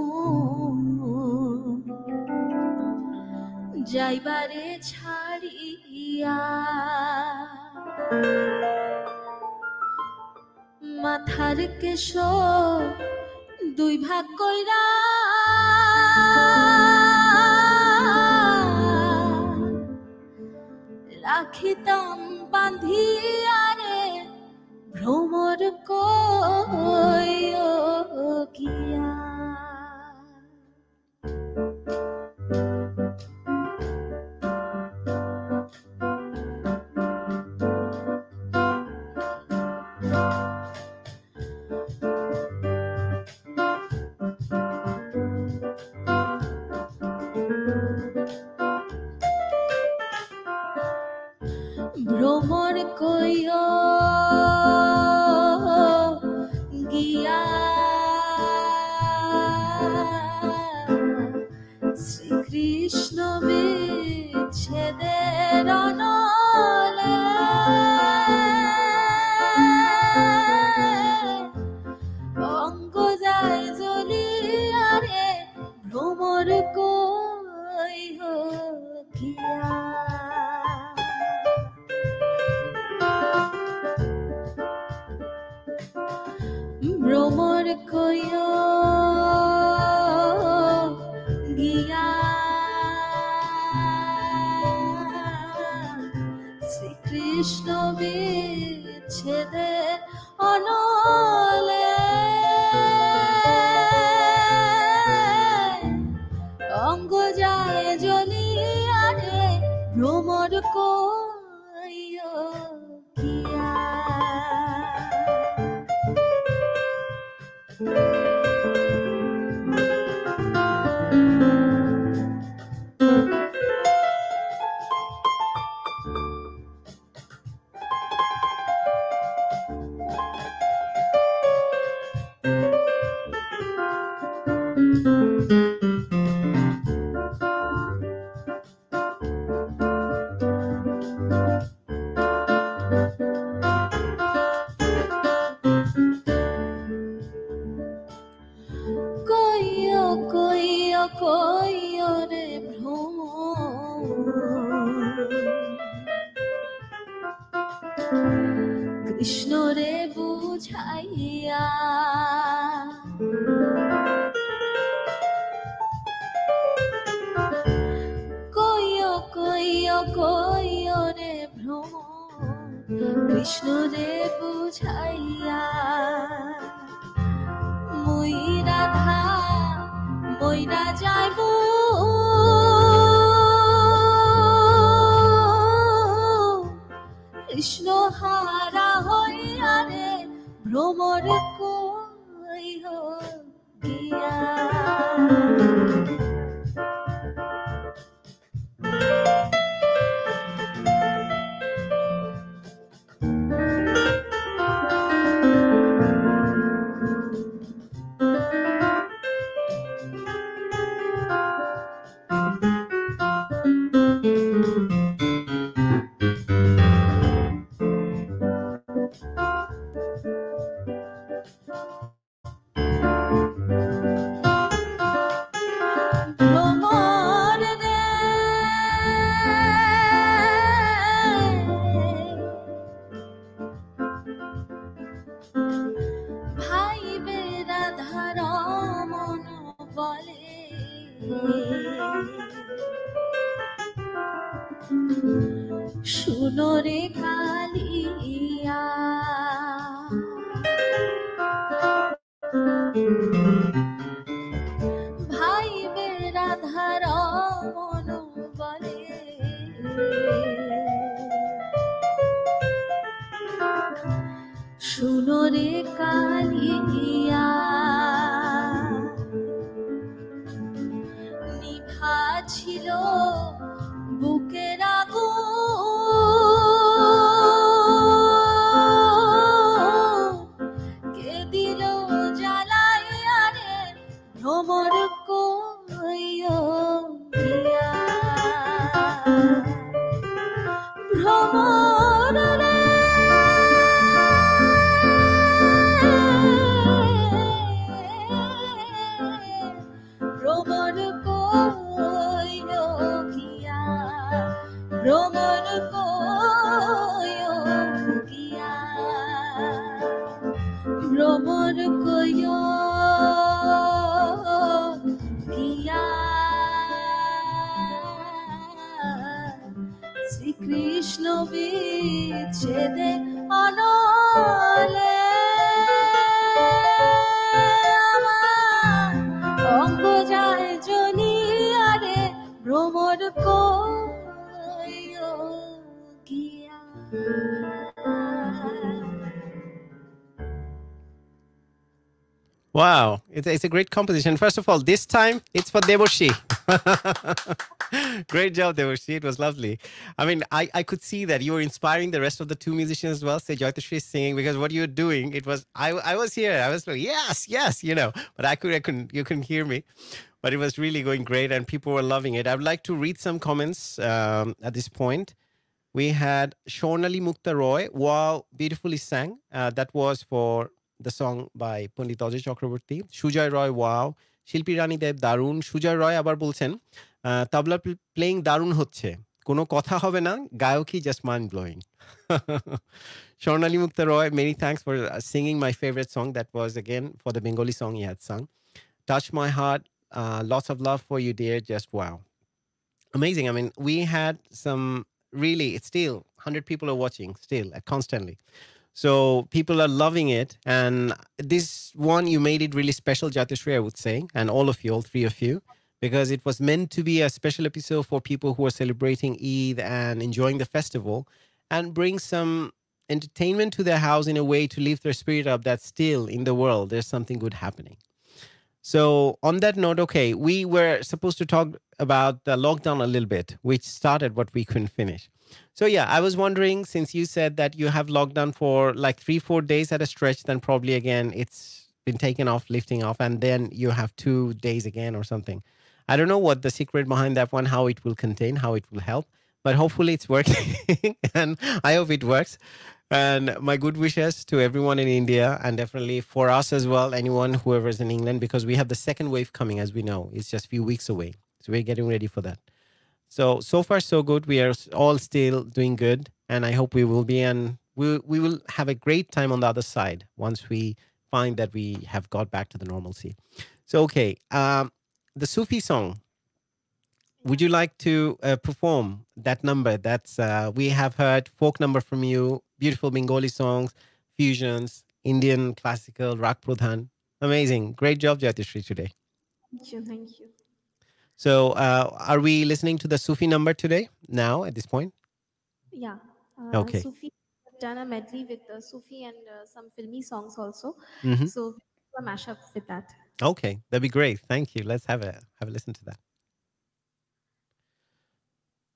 যাইবারে ছাড়িয়া, মাথার কেশ দুই ভাগ কইরা রাখিতাম বাঁধিয়া রে ভ্রমর কইও গিয়া। ভ্রমর কইও গিয়া শ্রীকৃষ্ণ বিচ্ছেদের অনলে, অঙ্গ যায় জ্বলিয়া রে ভ্রমর কইও গিয়া। ভ্রমর কইও গিয়া শ্রীকৃষ্ণ বিচ্ছেদের অনলে, অঙ্গ যায় জ্বলিয়া রে ভ্রমর কইও গিয়া। কইও রে ভ্রমর কৃষ্ণ রে বুঝাইয়া কইও রে ভ্রমর কৃষ্ণ রে বুঝাইয়া মুই রাধা মইরা যাইব কৃষ্ণ হারা হইয়া রে ভ্রমর কইও গিয়া শুনো রে কালিয়া ভাই বেরাধার মন বলে শুনো রে কালিয়া নিভা ছিল বুকের আগুন কে দিল জ্বালাইয়া রে ভ্রমর কইও গিয়া ভ্রমর রে ভ্রমর কইও গিয়া ভ্রমর কইও গিয়া ভ্রমর কইও গিয়া শ্রীকৃষ্ণ বিচ্ছেদে অনলে আমার অঙ্গ যায় জ্বলিয়া রে ভ্রমর কইও গিয়া Wow, it's a great composition. First of all, this time it's for DEBORSHEE. Great job, DEBORSHEE. It was lovely. I mean, I could see that you were inspiring the rest of the two musicians as well. Say JAITASHREE singing, because what you were doing, it was I was here. I was like, yes, you know, but you couldn't hear me. But it was really going great, and people were loving it. I would like to read some comments at this point. We had Shornali Mukta Roy. Wow, beautifully sang. That was for the song by Pandit Ajay Chakraborty. Shujoy Roy, wow. Shilpi Rani Deb, Darun. Shujoy Roy abar bolchen, tabla playing Darun hocche. Kono kotha hobe na, gayoki just mind blowing. Shornali Mukta Roy, many thanks for singing my favorite song. That was again for the Bengali song he had sung. Touch My Heart. Lots of love for you, dear. Just wow. Amazing. I mean, we had some really, it's still 100 people are watching still constantly. So people are loving it. And this one, you made it really special, JAITASHREE, I would say. And all of you, all three of you, because it was meant to be a special episode for people who are celebrating Eid and enjoying the festival, and bring some entertainment to their house in a way to lift their spirit up that still in the world, there's something good happening. So on that note, okay, we were supposed to talk about the lockdown a little bit, which started what we couldn't finish. So yeah, I was wondering, since you said that you have lockdown for like 3-4 days at a stretch, then probably again it's been taken off, lifting off, and then you have 2 days again or something. I don't know what the secret behind that one, how it will contain, how it will help, but hopefully it's working and I hope it works. And my good wishes to everyone in India, and definitely for us as well, anyone, whoever is in England, because we have the second wave coming, as we know. It's just a few weeks away. So we're getting ready for that. So far, so good. We are all still doing good. And I hope we will be, and we will have a great time on the other side once we find that we have got back to the normalcy. So, okay. The Sufi song. Would you like to perform that number? That's we have heard folk number from you, beautiful Bengali songs, fusions, Indian classical, rock pradhan. Amazing. Great job, JAITASHREE, today. Thank you. Thank you. So are we listening to the Sufi number today, now, at this point? Yeah. Okay. Sufi, I've done a medley with Sufi and some filmy songs also. Mm-hmm. So we'll do a mashup with that. Okay, that'd be great. Thank you. Let's have a listen to that.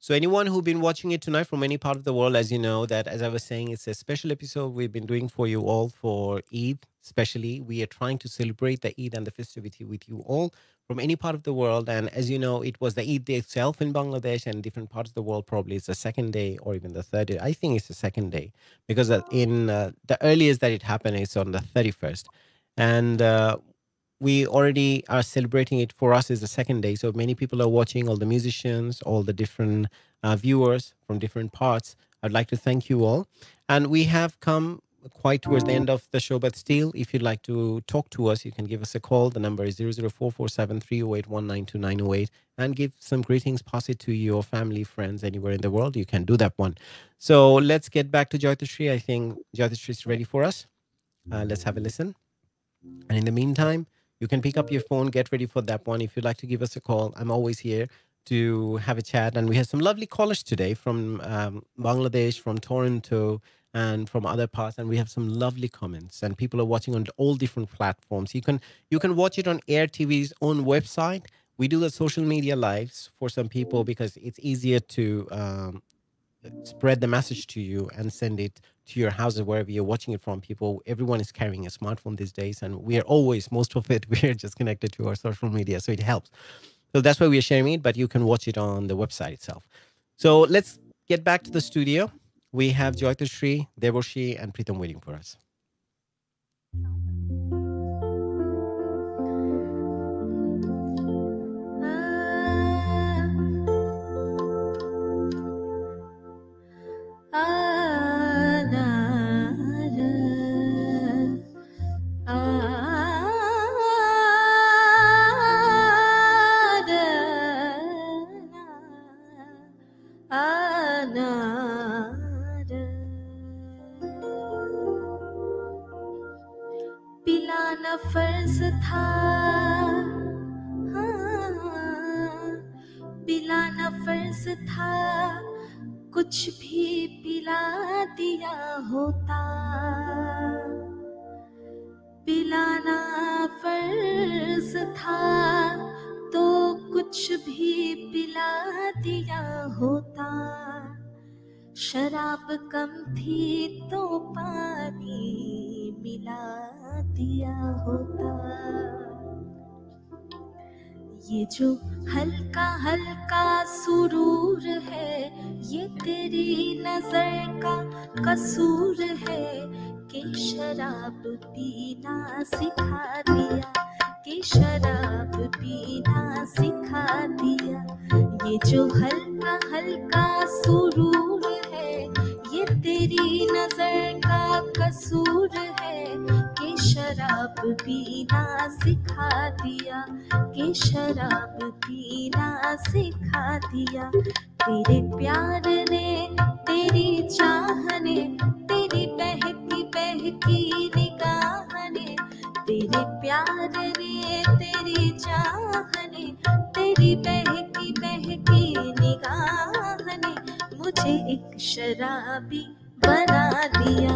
So anyone who's been watching it tonight from any part of the world, as you know, that as I was saying, it's a special episode we've been doing for you all for Eid. Especially, we are trying to celebrate the Eid and the festivity with you all from any part of the world. And as you know, it was the Eid day itself in Bangladesh, and different parts of the world probably it's the second day or even the third day. I think it's the second day because in the earliest that it happened is on the 31st. And we already are celebrating it. For us is the second day. So many people are watching, all the musicians, all the different viewers from different parts. I'd like to thank you all. And we have come quite towards the end of the show, but still, if you'd like to talk to us, you can give us a call. The number is 0044730819298 and give some greetings, pass it to your family, friends, anywhere in the world. You can do that one. So let's get back to JAITASHREE. I think JAITASHREE is ready for us. Let's have a listen. And in the meantime, you can pick up your phone, get ready for that one. If you'd like to give us a call, I'm always here to have a chat. And we have some lovely callers today from Bangladesh, from Toronto, and from other parts. And we have some lovely comments. And people are watching on all different platforms. You can watch it on Air TV's own website. We do the social media lives for some people because it's easier to spread the message to you and send it to your houses wherever you're watching it from. Everyone is carrying a smartphone these days, and we are always, most of it, we're just connected to our social media, so it helps. So that's why we are sharing it, but you can watch it on the website itself. So let's get back to the studio. We have JAITASHREE, DEBORSHEE, and PRITAM waiting for us. पिलाना फर्ज था, पिलाना फर्ज था, कुछ भी पिला दिया होता, पिलाना फर्ज था तो कुछ भी पिला दिया होता, शराब कम थी तो पानी मिला दिया होता, ये जो हल्का हल्का सुरूर है ये तेरी नजर का कसूर है कि शराब पीना सिखा दिया, कि शराब पीना सिखा दिया, ये जो हल्का हल्का सुरूर है ये तेरी नजर का कसूर है कि शराब पीना सिखा दिया, कि शराब पीना सिखा दिया, तेरे प्यार ने तेरी चाह ने तेरी बहकी बहकी निगाह ने, तेरे प्यार ने तेरी चाह ने तेरी बहकी बहकी निगाह ने मुझे एक शराबी बना दिया,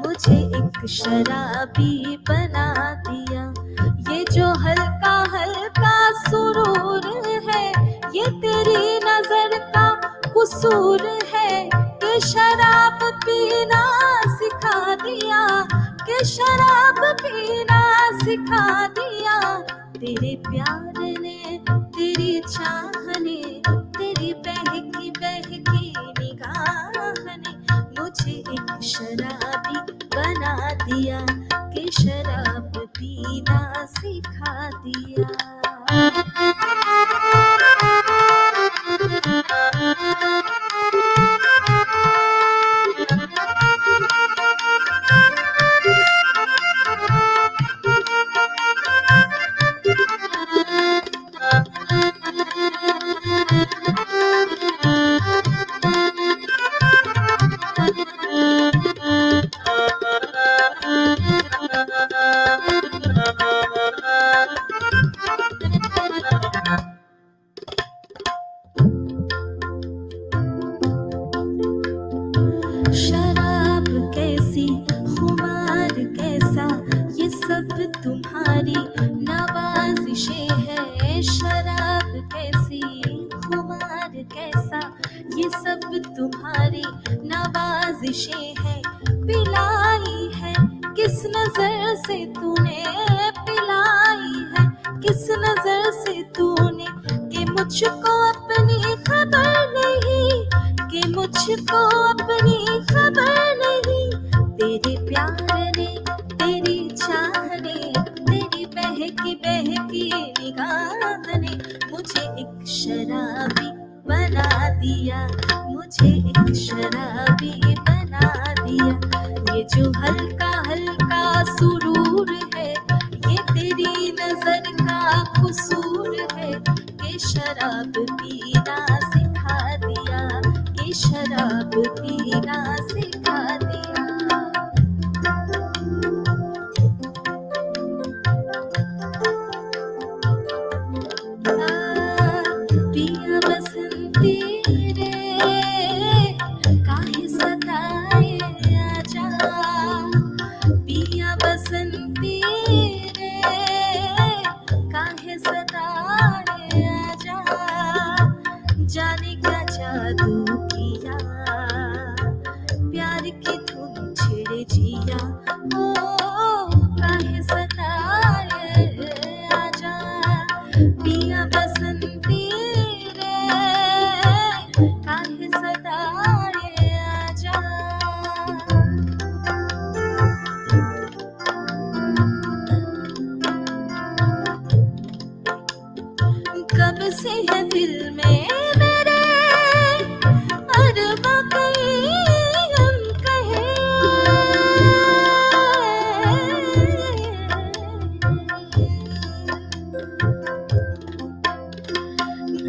मुझे एक शराबी बना दिया, ये जो हल्का हल्का सुरूर है ये तेरी नजर का कसूर है कि शराब पीना सिखा दिया, कि शराब पीना सिखा प्यार ने, तेरी चाह ने, तेरी बहकी बहकी निगाह ने मुझे एक शराबी बना दिया कि शराब पीना सिखा दिया। शराब कैसी, खुमार कैसा, ये सब तुम्हारी नवाजिशें है। शराब कैसी, खुमार कैसा, ये सब तुम्हारी नवाजिशें है। पिलाई है किस नजर से तूने, पिलाई है किस नजर से तूने, कि मुझको अपनी खबर नहीं, कि मुझको अपनी खबर नहीं। तेरे प्यार ने, तेरी चाह ने, तेरी बहकी बहकी निगाह ने मुझे एक शराबी बना दिया, मुझे एक शराबी बना दिया। ये जो हल्का हल्का सुरूर है, ये तेरी नजर का कसूर है, कि शराब पीना सिखा दिया, कि शराब पीना सिखा दिया। पिया बसंती रे काहे सताए आजा, पिया बसंती रे काहे सताए आजा। जाने क्या जादू किया, प्यार की धुन छेड़े जिया, ओ काहे सताए आजा। पिया बसंती रे काहे सताए आजा। कब से है दिल में मेरे अरबा कहीं हम कहे,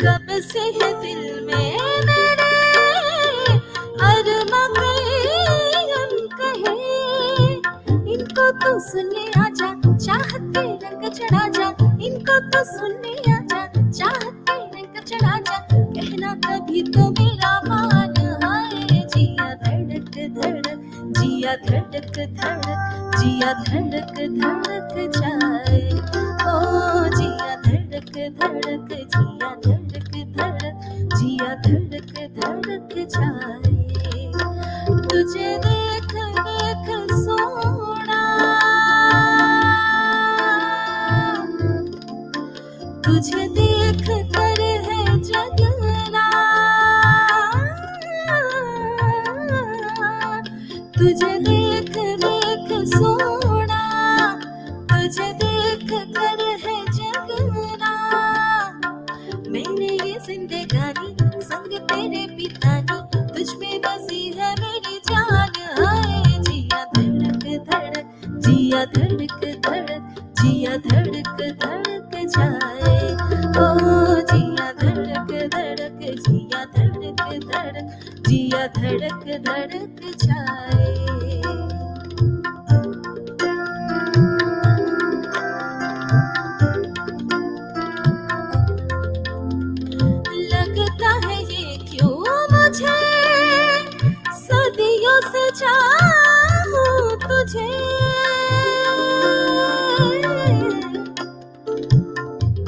कब से है दिल में मेरे अरबा कहीं हम कहे। इनको तो सुनने आजा, चाहते रंग चढ़ा जा, इनको तो सुनने आजा, चाहते रंग चढ़ा जा। कहना कभी तो मेरा मान है, जिया धड़क धड़क, जिया धड़क धड़क, जिया धड़क धड़क जाए, ओ जिया धड़क धड़क, जिया धड़क धड़क, जिया धड़क धड़क जाए। तुझे देख देख सोना, तुझे देख कर है जगना, तुझे देख देख सोना, तुझे देख कर है जगना। मेरे ये जिंदगानी संग तेरे पितानी, तुझ में बसी है मेरी जान है। जिया धड़क धड़क, जिया धड़क धड़क, जिया धड़क धड़क जाए, ओ जिया धड़क धड़क, जिया धड़क धड़क, जिया धड़क धड़क जाए। लगता है ये क्यों मुझे, सदियों से चाहूं तुझे।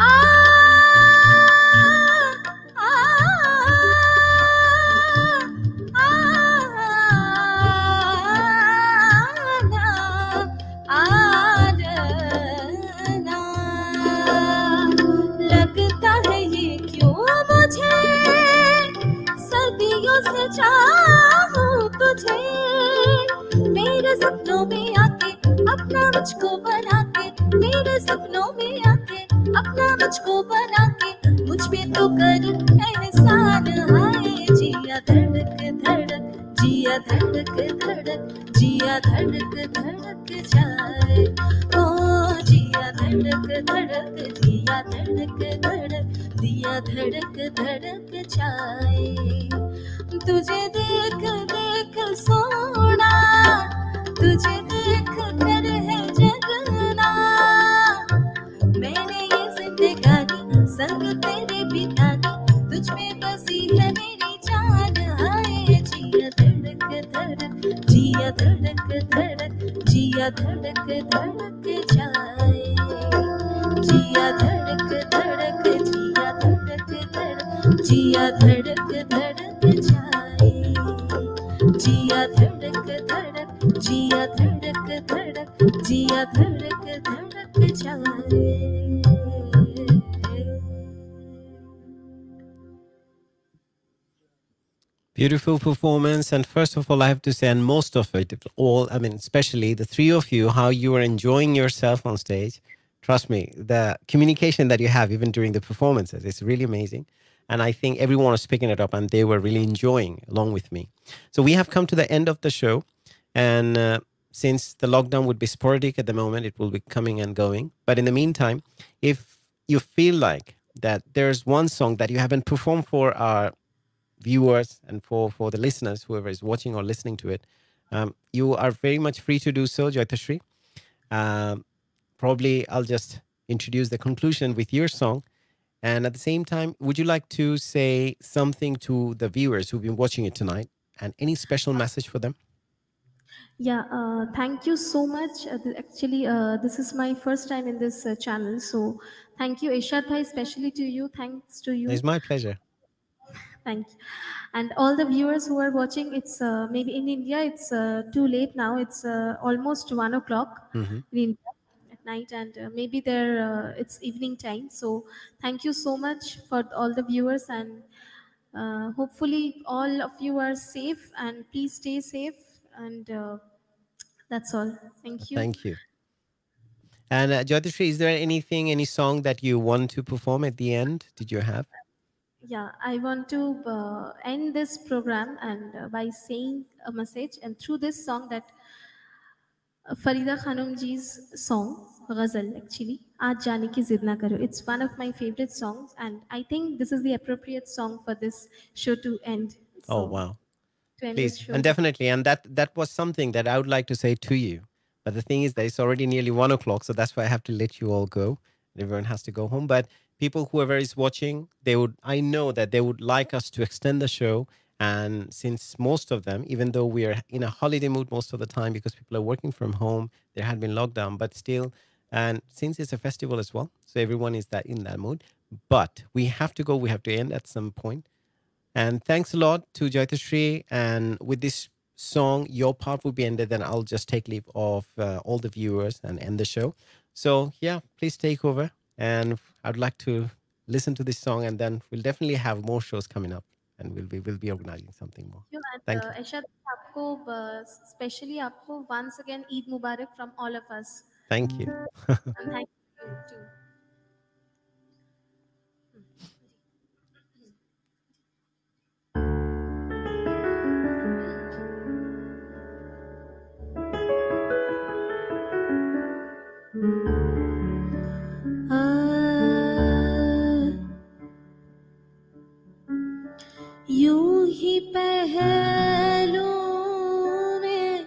आ, आ, चाहूं तुझे मेरे सपनों में आके अपना मुझको बना के मेरे सपनों में आके अपना मुझको बना के मुझ पे तो कर एहसान हाय जिया धड़क धड़क जिया धड़क धड़क जिया धड़क धड़क जाए ओ जिया धड़क धड़क जिया धड़क धड़क दिया धड़क धड़क जाए तुझे देख देख सोना तुझे देख कर है जगना मैंने ये जिंदगानी संग तेरे बितानी तुझ में बसी है मेरी जान हाय जिया धड़क धड़क जिया धड़क धड़क जिया धड़क धड़क जाए जिया धड़क धड़क जिया धड़क धड़क जिया धड़क धड़क जाए जिया धड़क धड़क जिया धड़क धड़क जिया धड़क धड़क जाए Beautiful performance. And first of all, I have to say, and most of it, all, I mean, especially the three of you, how you are enjoying yourself on stage. Trust me, the communication that you have even during the performances is really amazing. And I think everyone was picking it up and they were really enjoying along with me. So we have come to the end of the show. And since the lockdown would be sporadic at the moment, it will be coming and going. But in the meantime, if you feel like that there's one song that you haven't performed for our viewers and for the listeners, whoever is watching or listening to it, you are very much free to do so, JAITASHREE. Probably I'll just introduce the conclusion with your song. And at the same time, would you like to say something to the viewers who've been watching it tonight and any special message for them? Yeah, thank you so much. Actually, this is my first time in this channel. So thank you, Ershad bhai, especially to you. Thanks to you. It's my pleasure. Thank you. And all the viewers who are watching, it's maybe in India, it's too late now. It's almost 1 o'clock in India at night, and maybe there it's evening time. So thank you so much for all the viewers, and hopefully all of you are safe, and please stay safe. And that's all. Thank you. Thank you. And JAITASHREE, is there anything, any song that you want to perform at the end? Did you have? Yeah, I want to end this program and by saying a message, and through this song that Farida Khanum ji's song, Ghazal actually, Aaj Jaane Ki Zid Na Karo. It's one of my favorite songs, and I think this is the appropriate song for this show to end. So, oh, wow. To end Please, this show. and definitely, and that was something that I would like to say to you. But the thing is that it's already nearly 1 o'clock, so that's why I have to let you all go. Everyone has to go home. But people, whoever is watching, I know that they would like us to extend the show. And since most of them, even though we are in a holiday mood most of the time because people are working from home, there had been lockdown, but still, and since it's a festival as well, so everyone is in that mood. But we have to go. We have to end at some point. And thanks a lot to JAITASHREE. And with this song, your part will be ended. Then I'll just take leave of all the viewers and end the show. So yeah, please take over. And I'd like to listen to this song, and then we'll definitely have more shows coming up, and we'll be organizing something more. Thank you. Ershad, especially aapko once again Eid Mubarak from all of us. Thank you. And thank you too. यूं ही पहलू में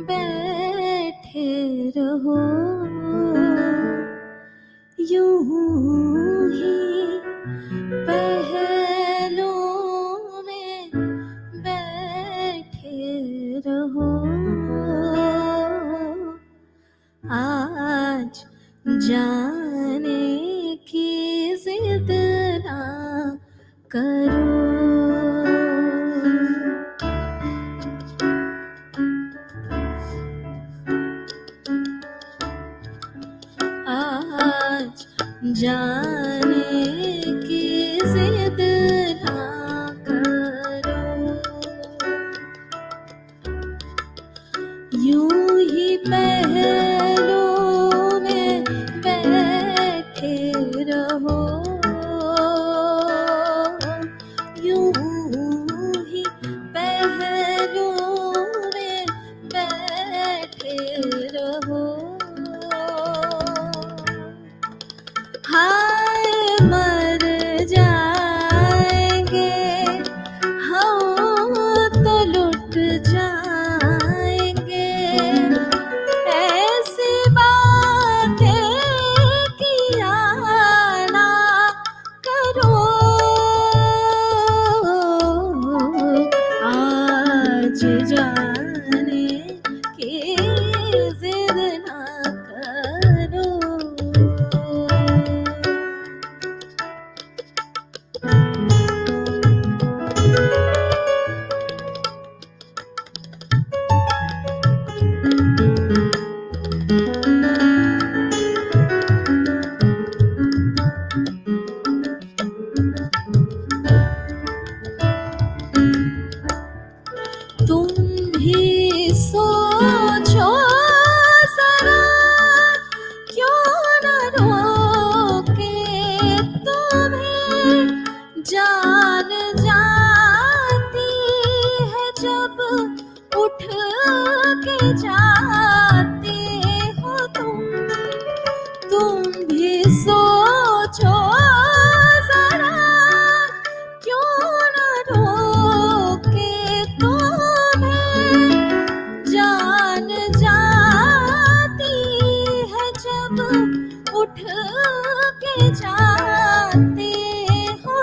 बैठे रहो, यूं ही पहलू में बैठे रहो, आज जाने की जिद ना करो, आज जाने की जिद ना करो, रहो यूं ही पहरों में बैठे रहो हाय मर जाएंगे हम तो लुट जाएंगे ऐसी बातें किया ना करो आज जाने की जिद ना करो तुम भी सोचो जरा क्यों न रोके तुम्हें जान जाती है जब उठ के जाते हो तुम भी सोचो जरा क्यों न रोके तुम्हें जान जाती है जब उठ के जाते हो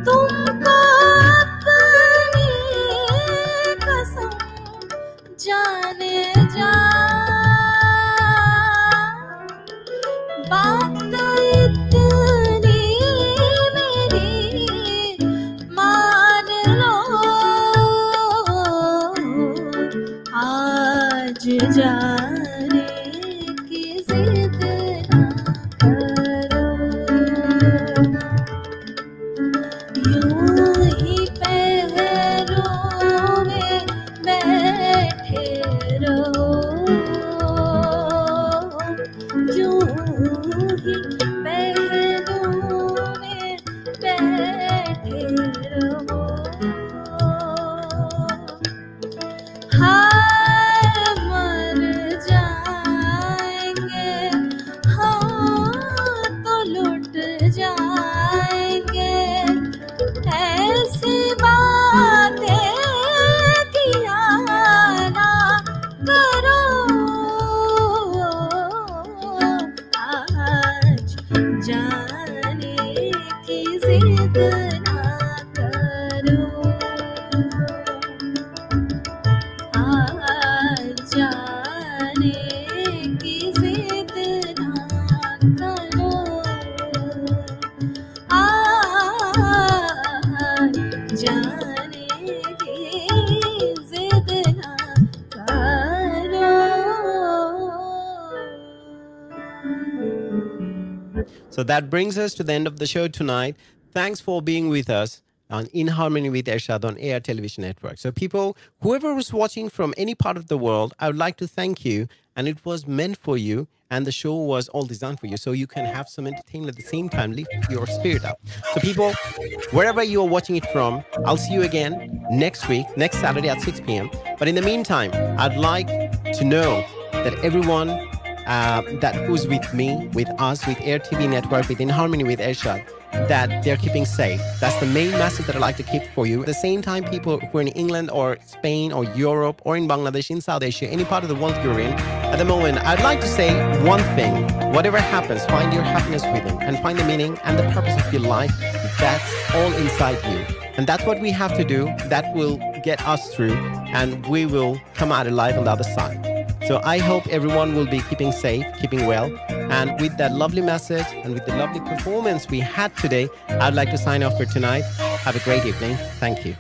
तुमको अपनी कसम जाने जा बात इतनी मेरी मान लो आज जाने की जिद ना करो यूं ही पहरों में बैठे रहो यूं ही पहरों में बैठे रहो हाय मर जाएंगे हम तो लुट जाएंगे ऐसी बातें किया ना करो आज जाने की जिद ना करो आज जाने की जिद ना करो आज जाने की जिद ना करो So that brings us to the end of the show tonight. Thanks for being with us on In Harmony with Ershad on AR Television Network. So people, whoever was watching from any part of the world, I would like to thank you. And it was meant for you. And the show was all designed for you. So you can have some entertainment at the same time, lift your spirit up. So people, wherever you are watching it from, I'll see you again next week, next Saturday at 6 p.m. But in the meantime, I'd like to know that everyone that who's with me, with us, with Air TV Network, with In Harmony with Ershad, that they're keeping safe. That's the main message that I'd like to keep for you. At the same time, people who are in England or Spain or Europe or in Bangladesh, in South Asia, any part of the world you're in, at the moment, I'd like to say one thing. Whatever happens, find your happiness within and find the meaning and the purpose of your life. That's all inside you. And that's what we have to do. That will get us through and we will come out alive on the other side. So I hope everyone will be keeping safe, keeping well. And with that lovely message and with the lovely performance we had today, I'd like to sign off for tonight. Have a great evening. Thank you.